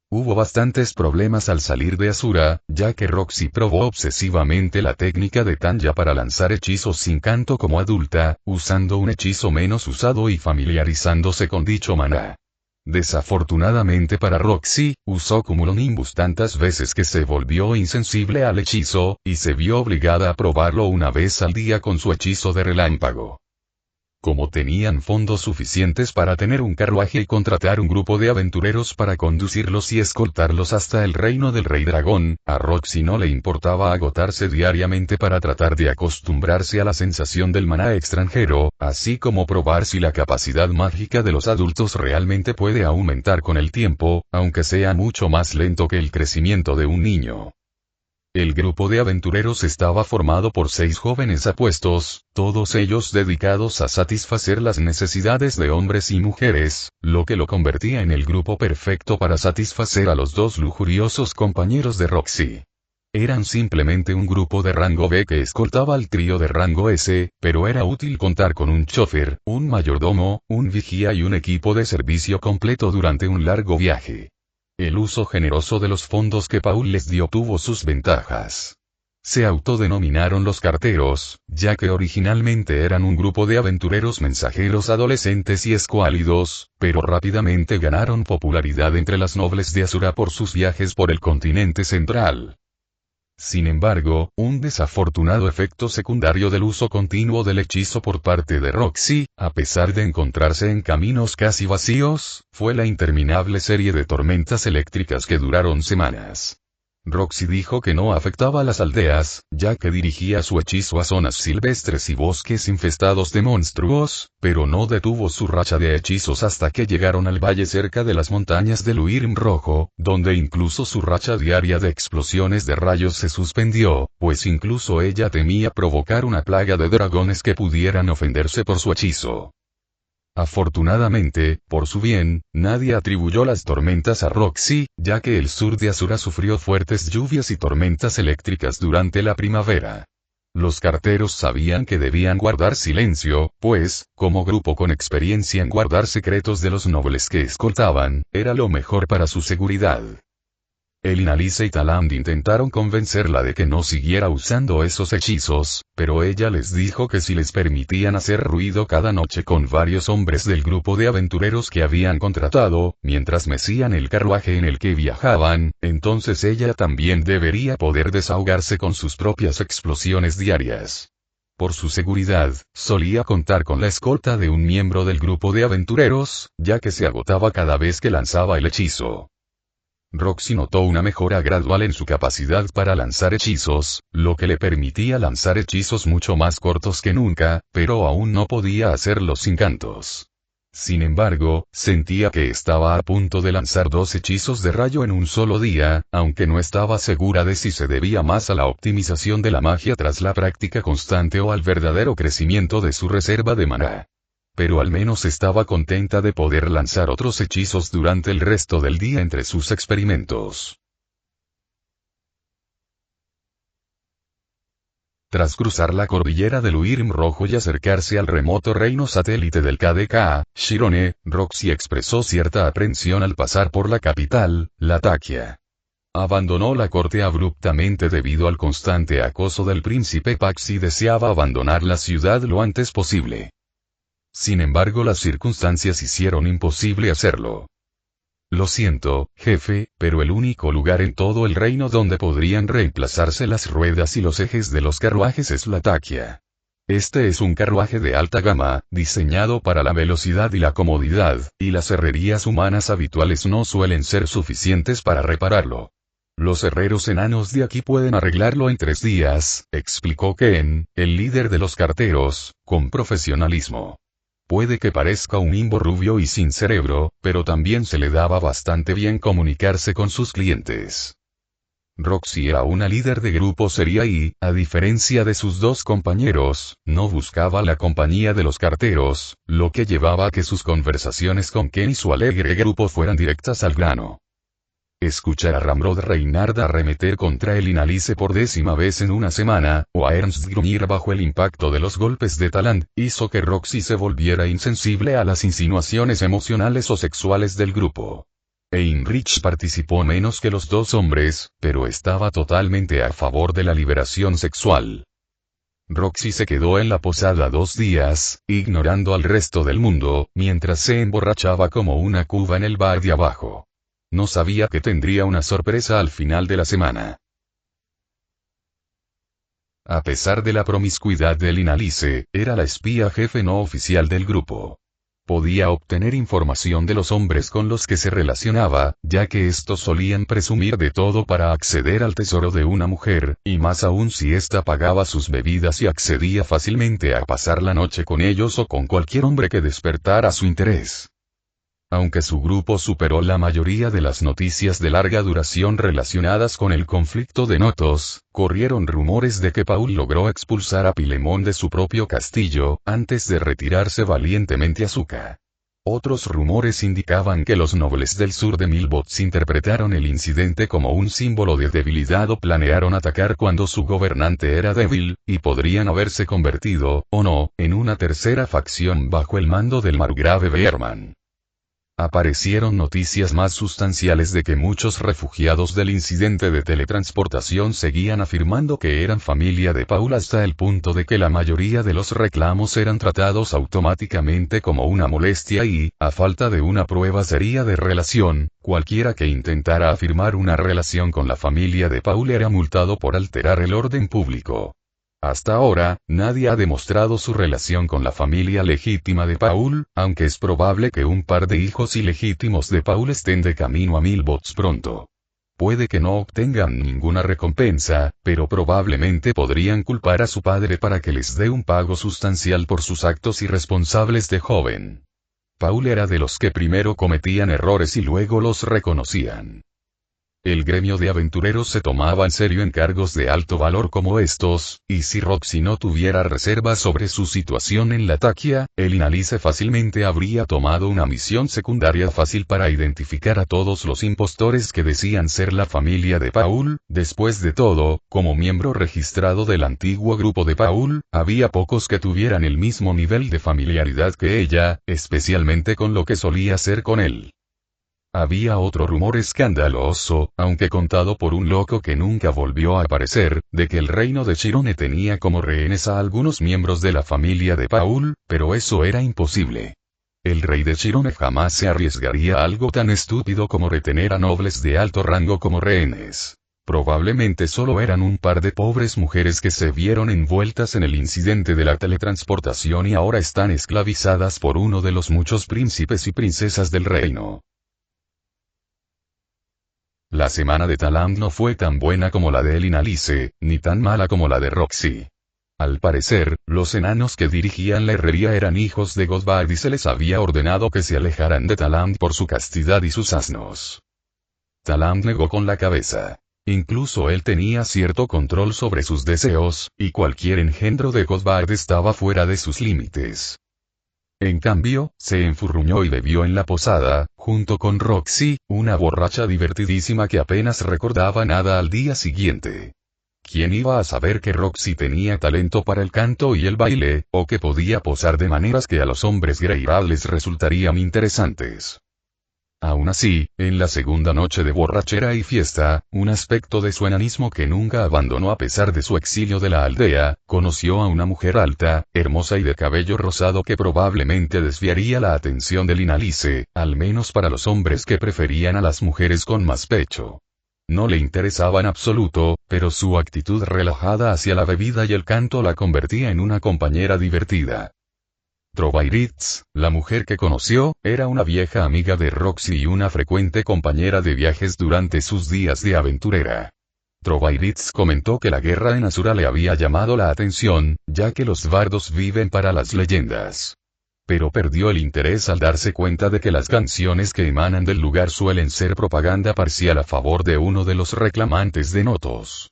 Hubo bastantes problemas al salir de Asura, ya que Roxy probó obsesivamente la técnica de Tanya para lanzar hechizos sin canto como adulta, usando un hechizo menos usado y familiarizándose con dicho maná. Desafortunadamente para Roxy, usó Cumulonimbus tantas veces que se volvió insensible al hechizo, y se vio obligada a probarlo una vez al día con su hechizo de relámpago. Como tenían fondos suficientes para tener un carruaje y contratar un grupo de aventureros para conducirlos y escoltarlos hasta el reino del Rey Dragón, a Roxy no le importaba agotarse diariamente para tratar de acostumbrarse a la sensación del maná extranjero, así como probar si la capacidad mágica de los adultos realmente puede aumentar con el tiempo, aunque sea mucho más lento que el crecimiento de un niño. El grupo de aventureros estaba formado por 6 jóvenes apuestos, todos ellos dedicados a satisfacer las necesidades de hombres y mujeres, lo que lo convertía en el grupo perfecto para satisfacer a los 2 lujuriosos compañeros de Roxy. Eran simplemente un grupo de rango B que escoltaba al trío de rango S, pero era útil contar con un chofer, un mayordomo, un vigía y un equipo de servicio completo durante un largo viaje. El uso generoso de los fondos que Paul les dio tuvo sus ventajas. Se autodenominaron los carteros, ya que originalmente eran un grupo de aventureros mensajeros adolescentes y escuálidos, pero rápidamente ganaron popularidad entre las nobles de Asura por sus viajes por el continente central. Sin embargo, un desafortunado efecto secundario del uso continuo del hechizo por parte de Roxy, a pesar de encontrarse en caminos casi vacíos, fue la interminable serie de tormentas eléctricas que duraron semanas. Roxy dijo que no afectaba a las aldeas, ya que dirigía su hechizo a zonas silvestres y bosques infestados de monstruos, pero no detuvo su racha de hechizos hasta que llegaron al valle cerca de las montañas del Urim Rojo, donde incluso su racha diaria de explosiones de rayos se suspendió, pues incluso ella temía provocar una plaga de dragones que pudieran ofenderse por su hechizo. Afortunadamente, por su bien, nadie atribuyó las tormentas a Roxy, ya que el sur de Asura sufrió fuertes lluvias y tormentas eléctricas durante la primavera. Los carteros sabían que debían guardar silencio, pues, como grupo con experiencia en guardar secretos de los nobles que escoltaban, era lo mejor para su seguridad. Elina Lisa y Taland intentaron convencerla de que no siguiera usando esos hechizos, pero ella les dijo que si les permitían hacer ruido cada noche con varios hombres del grupo de aventureros que habían contratado, mientras mecían el carruaje en el que viajaban, entonces ella también debería poder desahogarse con sus propias explosiones diarias. Por su seguridad, solía contar con la escolta de un miembro del grupo de aventureros, ya que se agotaba cada vez que lanzaba el hechizo. Roxy notó una mejora gradual en su capacidad para lanzar hechizos, lo que le permitía lanzar hechizos mucho más cortos que nunca, pero aún no podía hacerlos sin cantos. Sin embargo, sentía que estaba a punto de lanzar 2 hechizos de rayo en un solo día, aunque no estaba segura de si se debía más a la optimización de la magia tras la práctica constante o al verdadero crecimiento de su reserva de maná. Pero al menos estaba contenta de poder lanzar otros hechizos durante el resto del día entre sus experimentos. Tras cruzar la cordillera del Urim Rojo y acercarse al remoto reino satélite del KDK, Shirone, Roxy expresó cierta aprensión al pasar por la capital, Latakia. Abandonó la corte abruptamente debido al constante acoso del príncipe Pax y deseaba abandonar la ciudad lo antes posible. Sin embargo, las circunstancias hicieron imposible hacerlo. Lo siento, jefe, pero el único lugar en todo el reino donde podrían reemplazarse las ruedas y los ejes de los carruajes es Latakia. Este es un carruaje de alta gama, diseñado para la velocidad y la comodidad, y las herrerías humanas habituales no suelen ser suficientes para repararlo. Los herreros enanos de aquí pueden arreglarlo en 3 días, explicó Ken, el líder de los carteros, con profesionalismo. Puede que parezca un imbo rubio y sin cerebro, pero también se le daba bastante bien comunicarse con sus clientes. Roxy era una líder de grupo seria y, a diferencia de sus dos compañeros, no buscaba la compañía de los carteros, lo que llevaba a que sus conversaciones con Ken y su alegre grupo fueran directas al grano. Escuchar a Ramrod Reinhardt arremeter contra el Inalice por 10ª vez en una semana, o a Ernst gruñir bajo el impacto de los golpes de Talant, hizo que Roxy se volviera insensible a las insinuaciones emocionales o sexuales del grupo. Heinrich participó menos que los dos hombres, pero estaba totalmente a favor de la liberación sexual. Roxy se quedó en la posada 2 días, ignorando al resto del mundo, mientras se emborrachaba como una cuba en el bar de abajo. No sabía que tendría una sorpresa al final de la semana. A pesar de la promiscuidad del Inalice, era la espía jefe no oficial del grupo. Podía obtener información de los hombres con los que se relacionaba, ya que estos solían presumir de todo para acceder al tesoro de una mujer, y más aún si ésta pagaba sus bebidas y accedía fácilmente a pasar la noche con ellos o con cualquier hombre que despertara su interés. Aunque su grupo superó la mayoría de las noticias de larga duración relacionadas con el conflicto de Notos, corrieron rumores de que Paul logró expulsar a Pilemón de su propio castillo, antes de retirarse valientemente a Suca. Otros rumores indicaban que los nobles del sur de Milbots interpretaron el incidente como un símbolo de debilidad o planearon atacar cuando su gobernante era débil, y podrían haberse convertido, o no, en una tercera facción bajo el mando del margrave Beerman. Aparecieron noticias más sustanciales de que muchos refugiados del incidente de teletransportación seguían afirmando que eran familia de Paul hasta el punto de que la mayoría de los reclamos eran tratados automáticamente como una molestia y, a falta de una prueba seria de relación, cualquiera que intentara afirmar una relación con la familia de Paul era multado por alterar el orden público. Hasta ahora, nadie ha demostrado su relación con la familia legítima de Paul, aunque es probable que un par de hijos ilegítimos de Paul estén de camino a Milbots pronto. Puede que no obtengan ninguna recompensa, pero probablemente podrían culpar a su padre para que les dé un pago sustancial por sus actos irresponsables de joven. Paul era de los que primero cometían errores y luego los reconocían. El gremio de aventureros se tomaba en serio encargos de alto valor como estos, y si Roxy no tuviera reservas sobre su situación en Latakia, el Inalice fácilmente habría tomado una misión secundaria fácil para identificar a todos los impostores que decían ser la familia de Paul. Después de todo, como miembro registrado del antiguo grupo de Paul, había pocos que tuvieran el mismo nivel de familiaridad que ella, especialmente con lo que solía hacer con él. Había otro rumor escandaloso, aunque contado por un loco que nunca volvió a aparecer, de que el reino de Chirone tenía como rehenes a algunos miembros de la familia de Paul, pero eso era imposible. El rey de Chirone jamás se arriesgaría a algo tan estúpido como retener a nobles de alto rango como rehenes. Probablemente solo eran un par de pobres mujeres que se vieron envueltas en el incidente de la teletransportación y ahora están esclavizadas por uno de los muchos príncipes y princesas del reino. La semana de Talant no fue tan buena como la de Inalice, ni tan mala como la de Roxy. Al parecer, los enanos que dirigían la herrería eran hijos de Godbard y se les había ordenado que se alejaran de Talant por su castidad y sus asnos. Talant negó con la cabeza. Incluso él tenía cierto control sobre sus deseos, y cualquier engendro de Godbard estaba fuera de sus límites. En cambio, se enfurruñó y bebió en la posada, junto con Roxy, una borracha divertidísima que apenas recordaba nada al día siguiente. ¿Quién iba a saber que Roxy tenía talento para el canto y el baile, o que podía posar de maneras que a los hombres Greyrad les resultarían interesantes? Aún así, en la segunda noche de borrachera y fiesta, un aspecto de su enanismo que nunca abandonó a pesar de su exilio de la aldea, conoció a una mujer alta, hermosa y de cabello rosado que probablemente desviaría la atención del Inalice, al menos para los hombres que preferían a las mujeres con más pecho. No le interesaba en absoluto, pero su actitud relajada hacia la bebida y el canto la convertía en una compañera divertida. Trovairitz, la mujer que conoció, era una vieja amiga de Roxy y una frecuente compañera de viajes durante sus días de aventurera. Trovairitz comentó que la guerra en Asura le había llamado la atención, ya que los bardos viven para las leyendas. pero perdió el interés al darse cuenta de que las canciones que emanan del lugar suelen ser propaganda parcial a favor de uno de los reclamantes de Notos.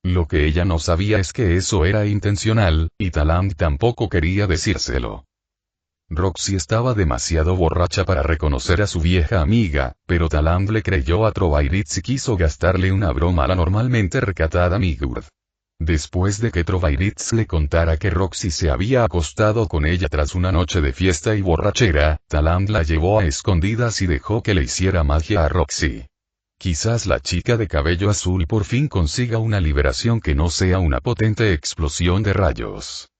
Lo que ella no sabía es que eso era intencional, y Talant tampoco quería decírselo. Roxy estaba demasiado borracha para reconocer a su vieja amiga, pero Talant le creyó a Trovairits y quiso gastarle una broma a la normalmente recatada Migurd. Después de que Trovairits le contara que Roxy se había acostado con ella tras una noche de fiesta y borrachera, Talant la llevó a escondidas y dejó que le hiciera magia a Roxy. Quizás la chica de cabello azul por fin consiga una liberación que no sea una potente explosión de rayos.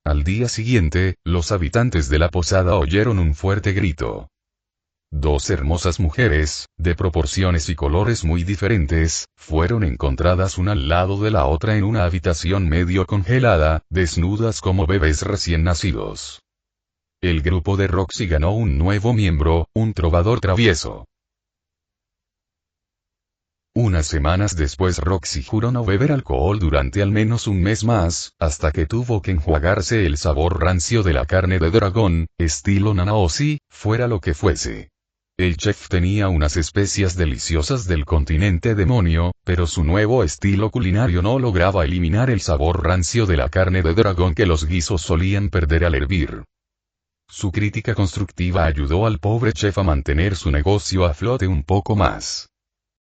Al día siguiente, los habitantes de la posada oyeron un fuerte grito. Dos hermosas mujeres, de proporciones y colores muy diferentes, fueron encontradas una al lado de la otra en una habitación medio congelada, desnudas como bebés recién nacidos. El grupo de Roxy ganó un nuevo miembro, un trovador travieso. Unas semanas después Roxy juró no beber alcohol durante al menos un mes más, hasta que tuvo que enjuagarse el sabor rancio de la carne de dragón, estilo Nanaoshi, fuera lo que fuese. El chef tenía unas especias deliciosas del continente demonio, pero su nuevo estilo culinario no lograba eliminar el sabor rancio de la carne de dragón que los guisos solían perder al hervir. Su crítica constructiva ayudó al pobre chef a mantener su negocio a flote un poco más.